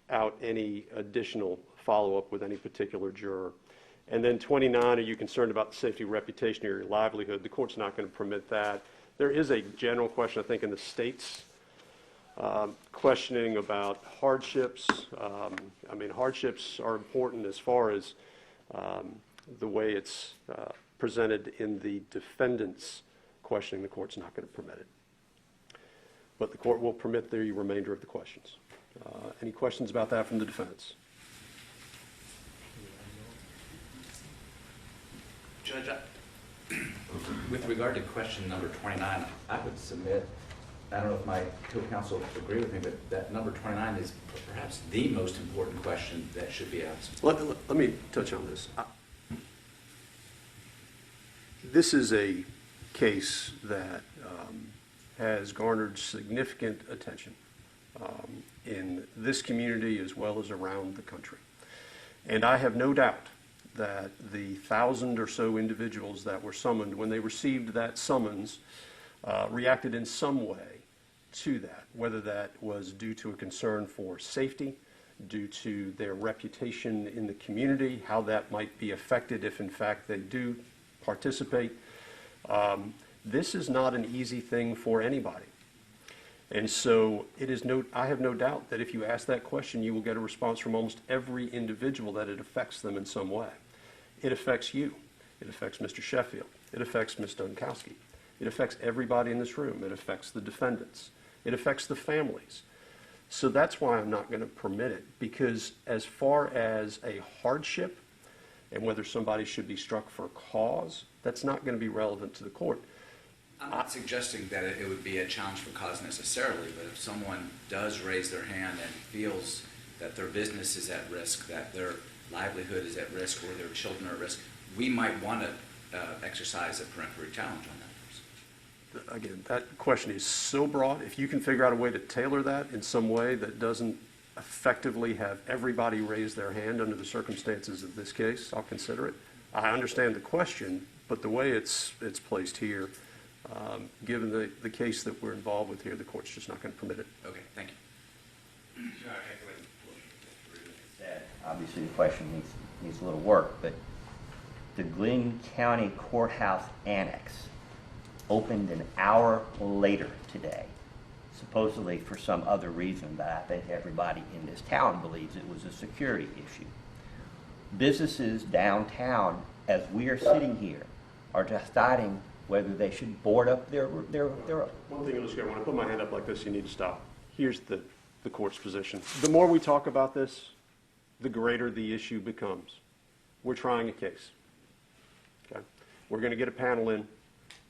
out any additional follow-up with any particular juror. And then 29, are you concerned about the safety, reputation, or your livelihood? The court's not going to permit that. There is a general question, I think, in the states questioning about hardships. I mean, hardships are important as far as the way it's presented in the defendant's questioning. The court's not going to permit it. But the court will permit the remainder of the questions. Any questions about that from the defense? Judge, with regard to question number 29, I would submit, I don't know if my co-counsel agree with me, but that number 29 is perhaps the most important question that should be asked. Let me touch on this. This is a case that has garnered significant attention in this community as well as around the country. And I have no doubt that the 1,000 or so individuals that were summoned, when they received that summons, reacted in some way to that, whether that was due to a concern for safety, due to their reputation in the community, how that might be affected if in fact they do participate. This is not an easy thing for anybody. And so I have no doubt that if you ask that question, you will get a response from almost every individual that it affects them in some way. It affects you. It affects Mr. Sheffield. It affects Ms. Dunkowski. It affects everybody in this room. It affects the defendants. It affects the families. So that's why I'm not going to permit it, because as far as a hardship and whether somebody should be struck for cause, that's not going to be relevant to the court. I'm not suggesting that it would be a challenge for cause necessarily, but if someone does raise their hand and feels that their business is at risk, that their livelihood is at risk, or their children are at risk, we might want to exercise a peremptory challenge on that person. Again, that question is so broad. If you can figure out a way to tailor that in some way that doesn't effectively have everybody raise their hand under the circumstances of this case, I'll consider it. I understand the question, but the way it's placed here, given the case that we're involved with here, the court's just not going to permit it. Okay, thank you. Obviously, the question needs a little work, but the Glynn County Courthouse Annex opened an hour later today, supposedly for some other reason that I think everybody in this town believes it was a security issue. Businesses downtown, as we are sitting here, are deciding whether they should board up their One thing, Illustrator, when I put my hand up like this, you need to stop. Here's the court's position. The more we talk about this, the greater the issue becomes. We're trying a case. Okay? We're going to get a panel in,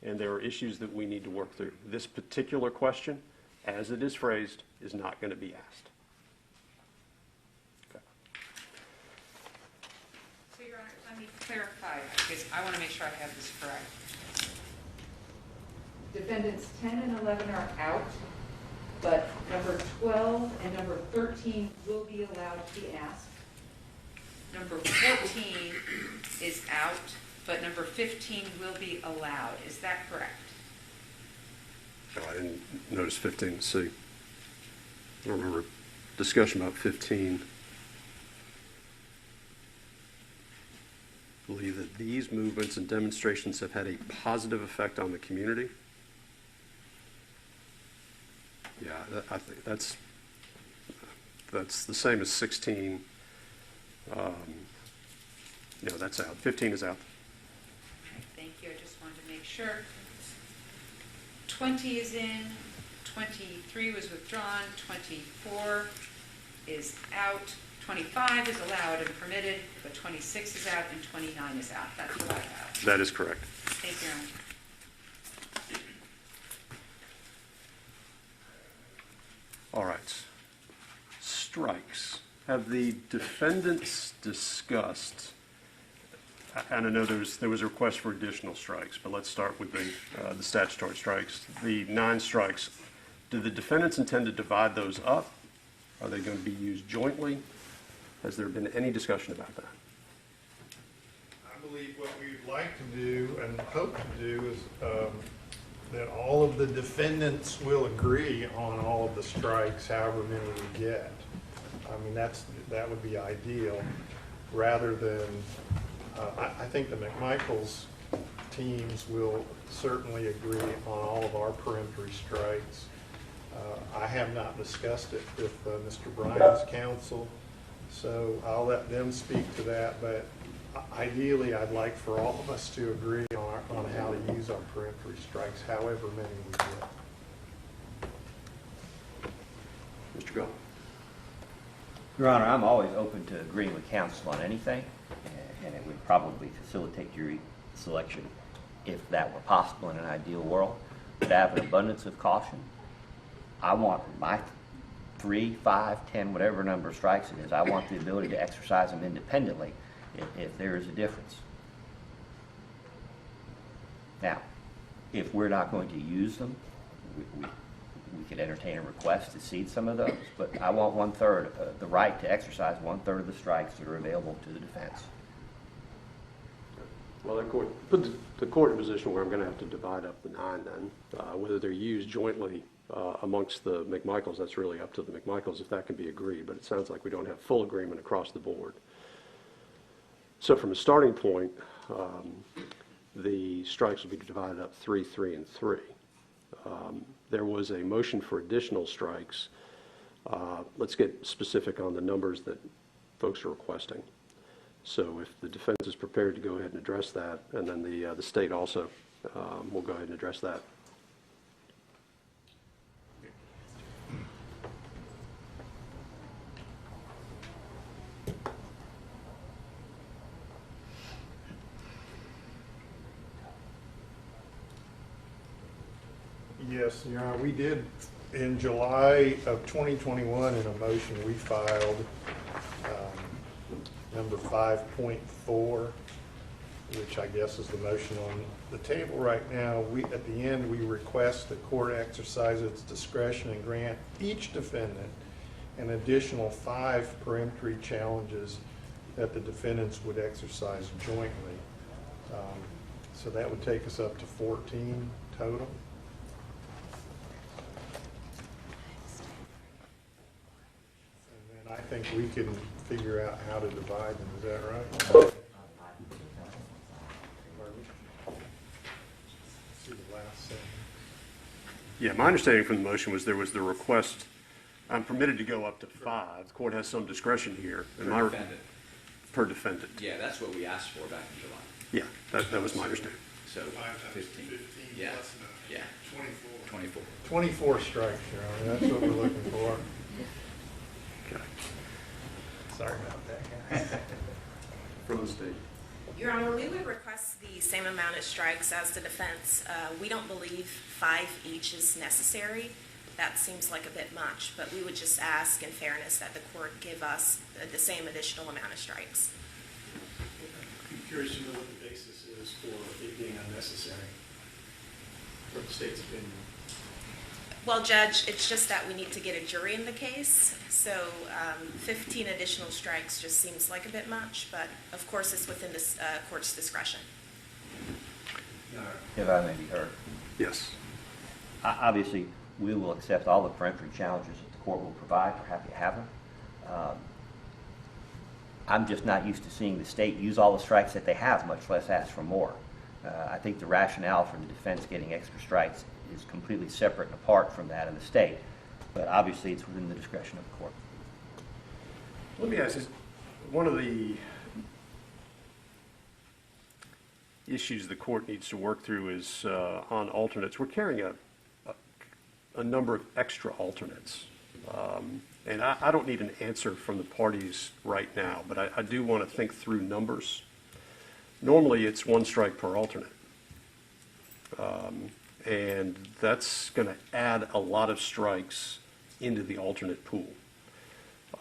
and there are issues that we need to work through. This particular question, as it is phrased, is not going to be asked. Okay. So, Your Honor, let me clarify, because I want to make sure I have this correct. Defendants 10 and 11 are out, but number 12 and number 13 will be allowed to be asked. Number 14 is out, but number 15 will be allowed. Is that correct? No, I didn't notice 15. See, I don't remember discussion about 15. I believe that these movements and demonstrations have had a positive effect on the community. Yeah, I think that's the same as 16. No, that's out. 15 is out. Okay, thank you. I just wanted to make sure. 20 is in, 23 was withdrawn, 24 is out, 25 is allowed and permitted, but 26 is out and 29 is out. That's what I have. That is correct. Thank you, Your Honor. All right. Strikes. Have the defendants discussed, and I know there was a request for additional strikes, but let's start with the statutory strikes. The 9 strikes, do the defendants intend to divide those up? Are they going to be used jointly? Has there been any discussion about that? I believe what we'd like to do and hope to do is that all of the defendants will agree on all of the strikes, however many we get. I mean, that would be ideal, rather than, I think the McMichaels teams will certainly agree on all of our peremptory strikes. I have not discussed it with Mr. Bryan's counsel, so I'll let them speak to that, but ideally, I'd like for all of us to agree on how to use our peremptory strikes, however many we get. Mr. Gall. Your Honor, I'm always open to agreeing with counsel on anything, and it would probably facilitate jury selection if that were possible in an ideal world. But I have an abundance of caution. I want my 3, 5, 10, whatever number of strikes it is, I want the ability to exercise them independently if there is a difference. Now, if we're not going to use them, we could entertain a request to cede some of those, but I want 1/3, the right to exercise 1/3 of the strikes that are available to the defense. Well, put the court in a position where I'm going to have to divide up the 9 then. Whether they're used jointly amongst the McMichaels, that's really up to the McMichaels if that can be agreed, but it sounds like we don't have full agreement across the board. So from a starting point, the strikes will be divided up 3, 3, and 3. There was a motion for additional strikes. Let's get specific on the numbers that folks are requesting. So if the defense is prepared to go ahead and address that, and then the state also will go ahead and address that. Yes, Your Honor, we did, in July of 2021, in a motion we filed, number 5.4, which I guess is the motion on the table right now. At the end, we request the court exercise its discretion and grant each defendant an additional 5 peremptory challenges that the defendants would exercise jointly. So that would take us up to 14 total. I think we can figure out how to divide them, is that right? See the last sentence. Yeah, my understanding from the motion was there was the request, I'm permitted to go up to 5. The court has some discretion here. Per defendant. Per defendant. Yeah, that's what we asked for back in July. Yeah, that was my understanding. So 15. Yeah. Yeah. 24. 24 strikes, Your Honor, that's what we're looking for. Okay. Sorry about that. From the state. Your Honor, we would request the same amount of strikes as the defense. We don't believe 5 each is necessary. That seems like a bit much, but we would just ask in fairness that the court give us the same additional amount of strikes. I'm curious to know what the basis is for it being unnecessary, for the state's opinion. Well, Judge, it's just that we need to get a jury in the case, so 15 additional strikes just seems like a bit much, but of course it's within the court's discretion. If I may be heard. Yes. Obviously, we will accept all the peremptory challenges that the court will provide. We're happy to have them. I'm just not used to seeing the state use all the strikes that they have, much less ask for more. I think the rationale for the defense getting extra strikes is completely separate and apart from that of the state. But obviously, it's within the discretion of the court. Let me ask, is one of the issues the court needs to work through is on alternates. We're carrying a number of extra alternates. And I don't need an answer from the parties right now, but I do want to think through numbers. Normally, it's one strike per alternate. And that's going to add a lot of strikes into the alternate pool.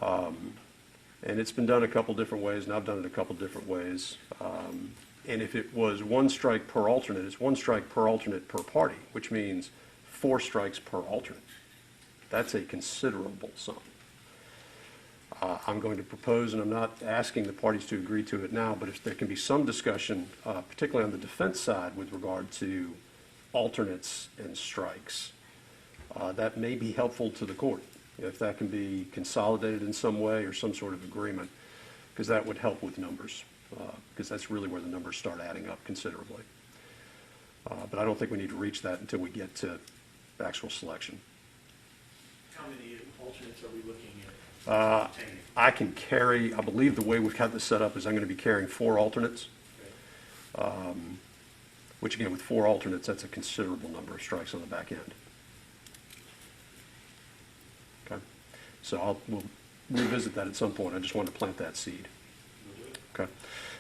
And it's been done a couple different ways, and I've done it a couple different ways. And if it was one strike per alternate, it's one strike per alternate per party, which means 4 strikes per alternate. That's a considerable sum. I'm going to propose, and I'm not asking the parties to agree to it now, but if there can be some discussion, particularly on the defense side with regard to alternates and strikes, that may be helpful to the court, if that can be consolidated in some way or some sort of agreement, because that would help with numbers, because that's really where the numbers start adding up considerably. But I don't think we need to reach that until we get to actual selection. How many alternates are we looking at? I can carry, I believe the way we've got this set up is I'm going to be carrying 4 alternates, which again, with 4 alternates, that's a considerable number of strikes on the back end. Okay, so we'll revisit that at some point. I just wanted to plant that seed. Okay.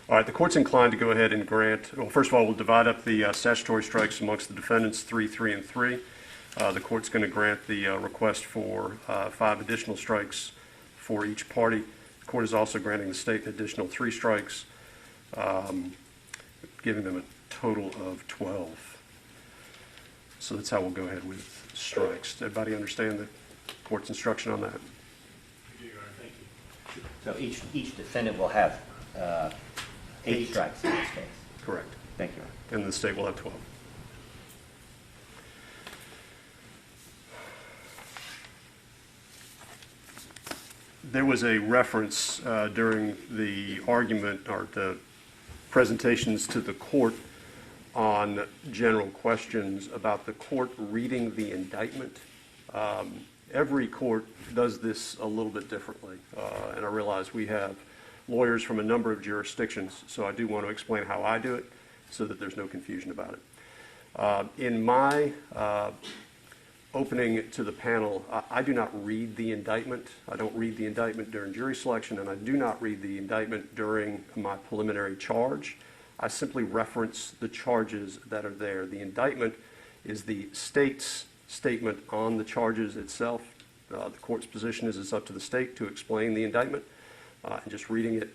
All right, the court's inclined to go ahead and grant, well, first of all, we'll divide up the statutory strikes amongst the defendants, 3, 3, and 3. The court's going to grant the request for 5 additional strikes for each party. The court is also granting the state an additional 3 strikes, giving them a total of 12. So that's how we'll go ahead with strikes. Does everybody understand the court's instruction on that? We do, Your Honor. Thank you. So each defendant will have 8 strikes in this case. Correct. Thank you. And the state will have 12. There was a reference during the argument or the presentations to the court on general questions about the court reading the indictment. Every court does this a little bit differently, and I realize we have lawyers from a number of jurisdictions, so I do want to explain how I do it so that there's no confusion about it. In my opening to the panel, I do not read the indictment. I don't read the indictment during jury selection, and I do not read the indictment during my preliminary charge. I simply reference the charges that are there. The indictment is the state's statement on the charges itself. The court's position is it's up to the state to explain the indictment, and just reading it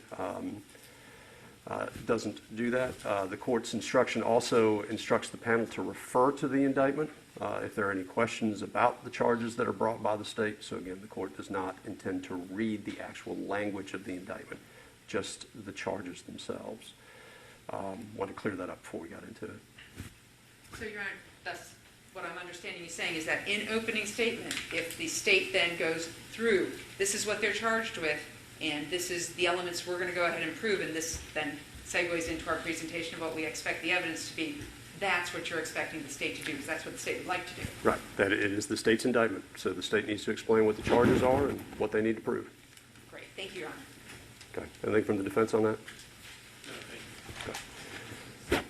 doesn't do that. The court's instruction also instructs the panel to refer to the indictment if there are any questions about the charges that are brought by the state. So again, the court does not intend to read the actual language of the indictment, just the charges themselves. Want to clear that up before we got into it. So, Your Honor, that's what I'm understanding you saying, is that in opening statement, if the state then goes through, this is what they're charged with, and this is the elements we're going to go ahead and prove, and this then segues into our presentation of what we expect the evidence to be, that's what you're expecting the state to do, because that's what the state would like to do. Right, that it is the state's indictment, so the state needs to explain what the charges are and what they need to prove. Great, thank you, Your Honor. Okay, anything from the defense on that? No, thank you. Okay.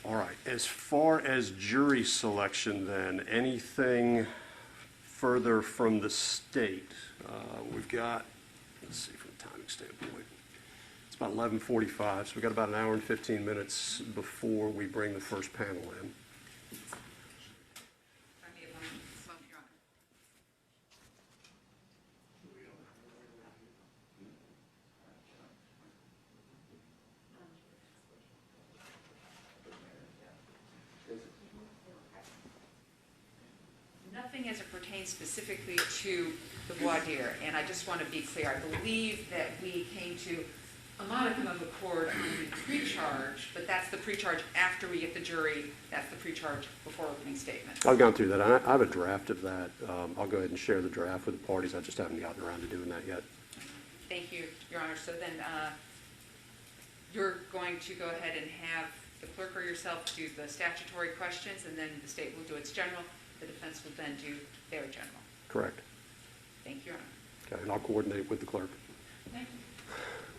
All right, as far as jury selection then, anything further from the state? We've got, let's see from a timing standpoint, it's about 11:45, so we've got about an hour and 15 minutes before we bring the first panel in. I need a moment, Your Honor. Nothing as it pertains specifically to the voir dire, and I just want to be clear. I believe that we came to a modicum of accord on the pre-charge, but that's the pre-charge after we get the jury. That's the pre-charge before opening statement. I've gone through that. I have a draft of that. I'll go ahead and share the draft with the parties. I just haven't gotten around to doing that yet. Thank you, Your Honor. So then you're going to go ahead and have the clerk or yourself do the statutory questions, and then the state will do its general. The defense will then do their general. Correct. Thank you, Your Honor. Okay, and I'll coordinate with the clerk. Thank you.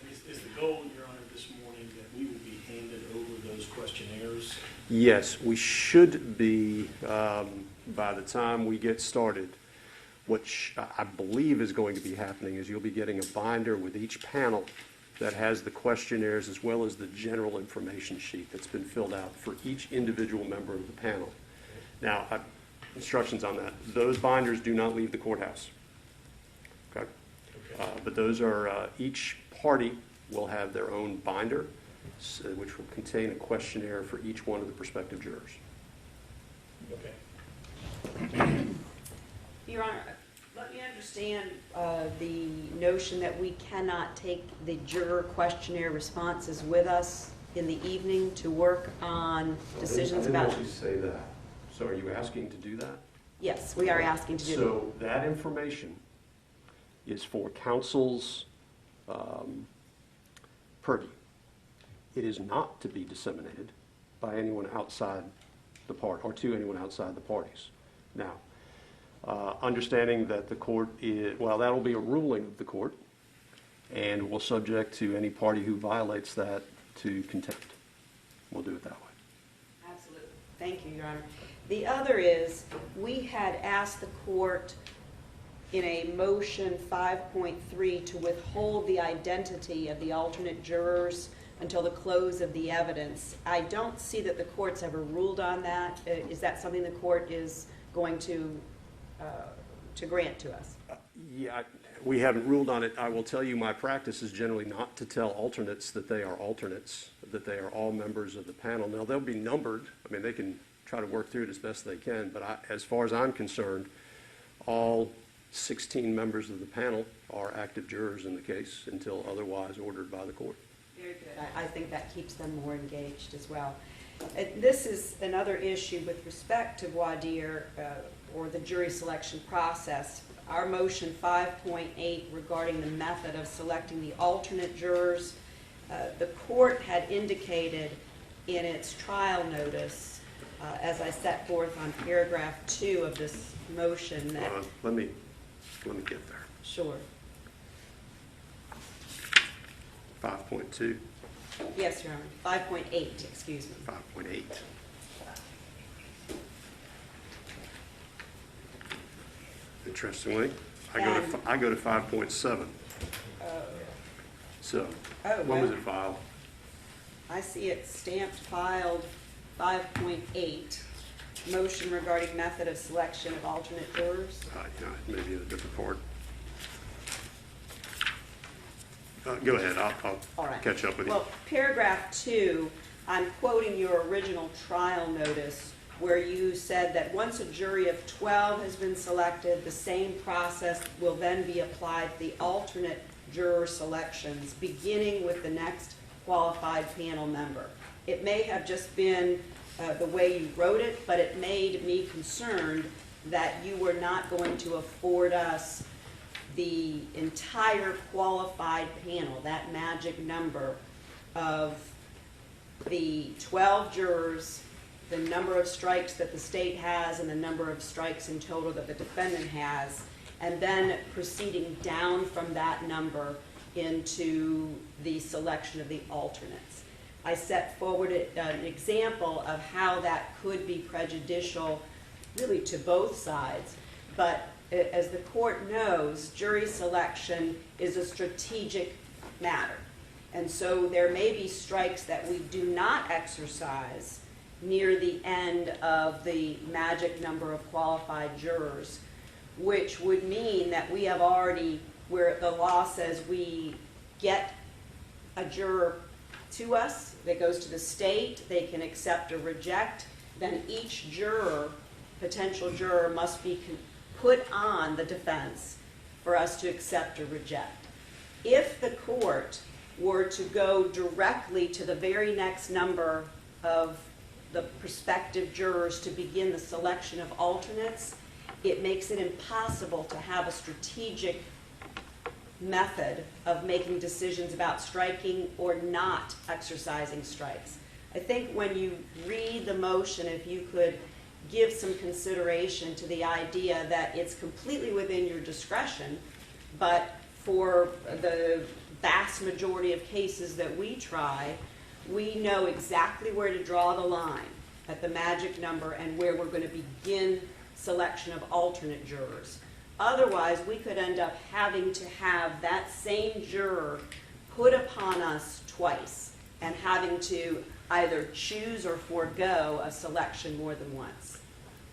Is the goal, Your Honor, this morning that we will be handed over those questionnaires? Yes, we should be, by the time we get started. What I believe is going to be happening is you'll be getting a binder with each panel that has the questionnaires as well as the general information sheet that's been filled out for each individual member of the panel. Now, instructions on that. Those binders do not leave the courthouse. Okay? But those are, each party will have their own binder, which will contain a questionnaire for each one of the prospective jurors. Okay. Your Honor, let me understand the notion that we cannot take the juror questionnaire responses with us in the evening to work on decisions about... I didn't actually say that. So are you asking to do that? Yes, we are asking to do that. So that information is for counsel's purview. It is not to be disseminated by anyone outside the part or to anyone outside the parties. Now, understanding that the court is, well, that'll be a ruling of the court and will subject to any party who violates that to contempt. We'll do it that way. Absolutely. Thank you, Your Honor. The other is, we had asked the court in a motion 5.3 to withhold the identity of the alternate jurors until the close of the evidence. I don't see that the court's ever ruled on that. Is that something the court is going to grant to us? Yeah, we haven't ruled on it. I will tell you my practice is generally not to tell alternates that they are alternates, that they are all members of the panel. Now, they'll be numbered. I mean, they can try to work through it as best they can, but as far as I'm concerned, all 16 members of the panel are active jurors in the case until otherwise ordered by the court. Very good. I think that keeps them more engaged as well. This is another issue with respect to voir dire or the jury selection process. Our motion 5.8 regarding the method of selecting the alternate jurors, the court had indicated in its trial notice, as I set forth on paragraph 2 of this motion that... Let me get there. Sure. 5.2. Yes, Your Honor. 5.8, excuse me. 5.8. Interestingly, I go to 5.7. So, when was it filed? I see it stamped filed 5.8, motion regarding method of selection of alternate jurors. Maybe in a different part. Go ahead, I'll All right. catch up with you. Well, paragraph 2, I'm quoting your original trial notice where you said that once a jury of 12 has been selected, the same process will then be applied to the alternate juror selections, beginning with the next qualified panel member. It may have just been the way you wrote it, but it made me concerned that you were not going to afford us the entire qualified panel, that magic number of the 12 jurors, the number of strikes that the state has, and the number of strikes in total that the defendant has, and then proceeding down from that number into the selection of the alternates. I set forward an example of how that could be prejudicial really to both sides, but as the court knows, jury selection is a strategic matter. And so there may be strikes that we do not exercise near the end of the magic number of qualified jurors, which would mean that we have already, where the law says we get a juror to us that goes to the state, they can accept or reject, then each juror, potential juror, must be put on the defense for us to accept or reject. If the court were to go directly to the very next number of the prospective jurors to begin the selection of alternates, it makes it impossible to have a strategic method of making decisions about striking or not exercising strikes. I think when you read the motion, if you could give some consideration to the idea that it's completely within your discretion, but for the vast majority of cases that we try, we know exactly where to draw the line at the magic number and where we're going to begin selection of alternate jurors. Otherwise, we could end up having to have that same juror put upon us twice and having to either choose or forego a selection more than once.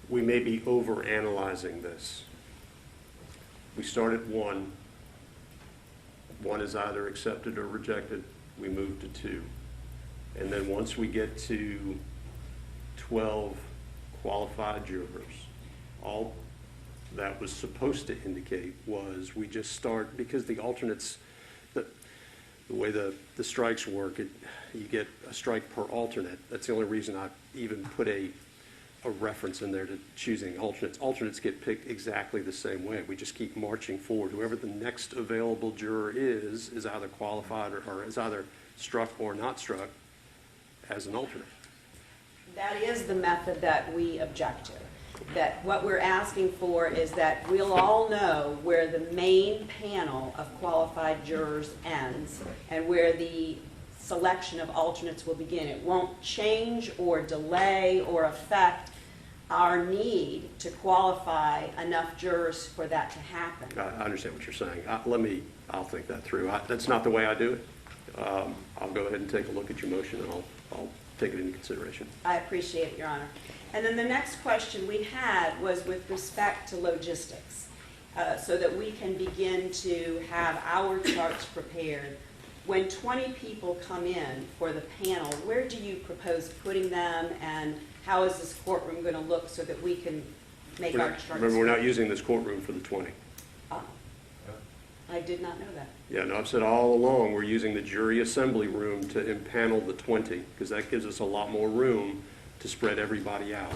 We may be overanalyzing this. We start at one. One is either accepted or rejected. We move to two. And then once we get to 12 qualified jurors, all that was supposed to indicate was we just start, because the alternates, the way the strikes work, you get a strike per alternate. That's the only reason I even put a reference in there to choosing alternates. Alternates get picked exactly the same way. We just keep marching forward. Whoever the next available juror is either qualified or is either struck or not struck as an alternate. That is the method that we object to. That what we're asking for is that we'll all know where the main panel of qualified jurors ends and where the selection of alternates will begin. It won't change or delay or affect our need to qualify enough jurors for that to happen. I understand what you're saying. I'll think that through. That's not the way I do it. I'll go ahead and take a look at your motion, and I'll take it into consideration. I appreciate it, Your Honor. And then the next question we had was with respect to logistics, so that we can begin to have our charts prepared. When 20 people come in for the panel, where do you propose putting them, and how is this courtroom going to look so that we can make our charts? Remember, we're not using this courtroom for the 20. I did not know that. Yeah, no, I've said all along we're using the jury assembly room to impanel the 20, because that gives us a lot more room to spread everybody out.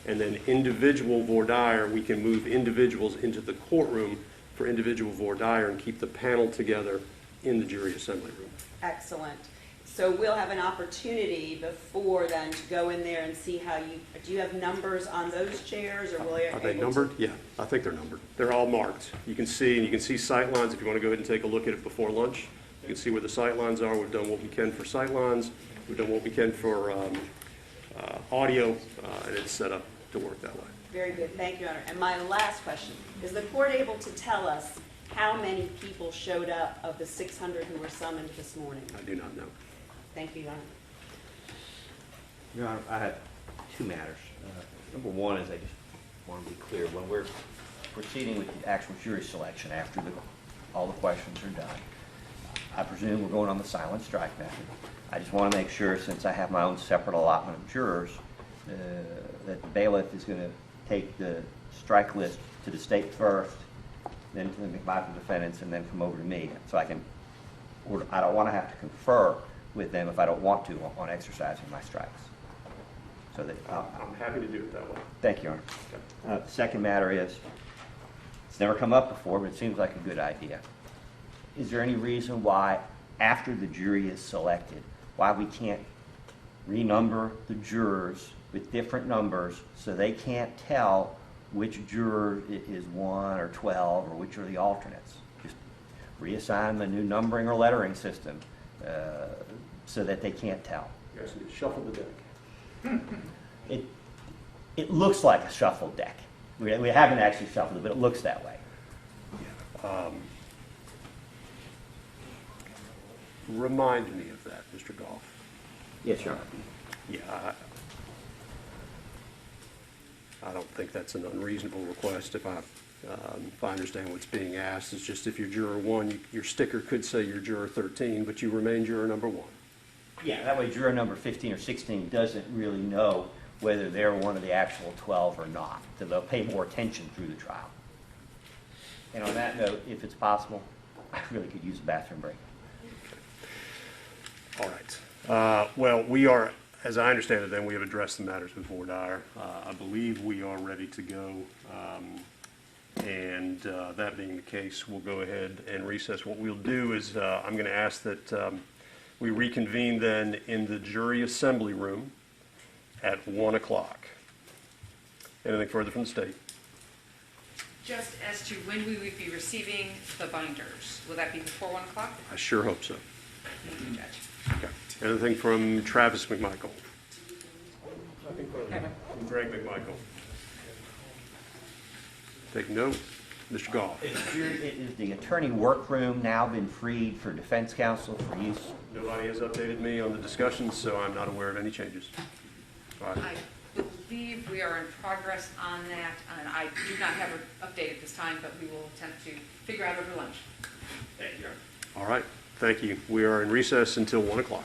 And then individual voir dire, we can move individuals into the courtroom for individual voir dire and keep the panel together in the jury assembly room. Excellent. So we'll have an opportunity before then to go in there and see how do you have numbers on those chairs, or will you? Are they numbered? Yeah, I think they're numbered. They're all marked. You can see sight lines if you want to go ahead and take a look at it before lunch. You can see where the sight lines are. We've done what we can for sight lines. We've done what we can for audio, and it's set up to work that way. Very good. Thank you, Your Honor. And my last question, is the court able to tell us how many people showed up of the 600 who were summoned this morning? I do not know. Thank you, Your Honor. Your Honor, I have two matters. Number one is I just want to be clear. When we're proceeding with the actual jury selection after all the questions are done, I presume we're going on the silent strike method. I just want to make sure, since I have my own separate allotment of jurors, that the bailiff is going to take the strike list to the state first, then to the McMichael defendants, and then come over to me. So I don't want to have to confer with them if I don't want to on exercising my strikes. So that I'm happy to do it that way. Thank you, Your Honor. The second matter is, it's never come up before, but it seems like a good idea. Is there any reason why, after the jury is selected, why we can't renumber the jurors with different numbers so they can't tell which juror is 1 or 12 or which are the alternates? Just reassign them a new numbering or lettering system so that they can't tell. You guys need to shuffle the deck. It looks like a shuffled deck. We haven't actually shuffled it, but it looks that way. Remind me of that, Mr. Goff. Yes, Your Honor. Yeah, I don't think that's an unreasonable request. If I understand what's being asked, it's just if you're juror 1, your sticker could say you're juror 13, but you remain juror number 1. Yeah, that way juror number 15 or 16 doesn't really know whether they're one of the actual 12 or not. So they'll pay more attention through the trial. And on that note, if it's possible, I really could use a bathroom break. All right. Well, we are, as I understand it, then we have addressed the matters with voir dire. I believe we are ready to go. And that being the case, we'll go ahead and recess. What we'll do is I'm going to ask that we reconvene then in the jury assembly room at 1 o'clock. Anything further from the state? Just as to when we would be receiving the binders, will that be before 1 o'clock? I sure hope so. Thank you, Judge. Okay. Anything from Travis McMichael? Nothing from Greg McMichael. Take note. Mr. Goff. Is the attorney workroom now been freed for defense counsel for use? Nobody has updated me on the discussions, so I'm not aware of any changes. All right. I believe we are in progress on that, and I do not have an update at this time, but we will attempt to figure out over lunch. Thank you. All right. Thank you. We are in recess until 1 o'clock.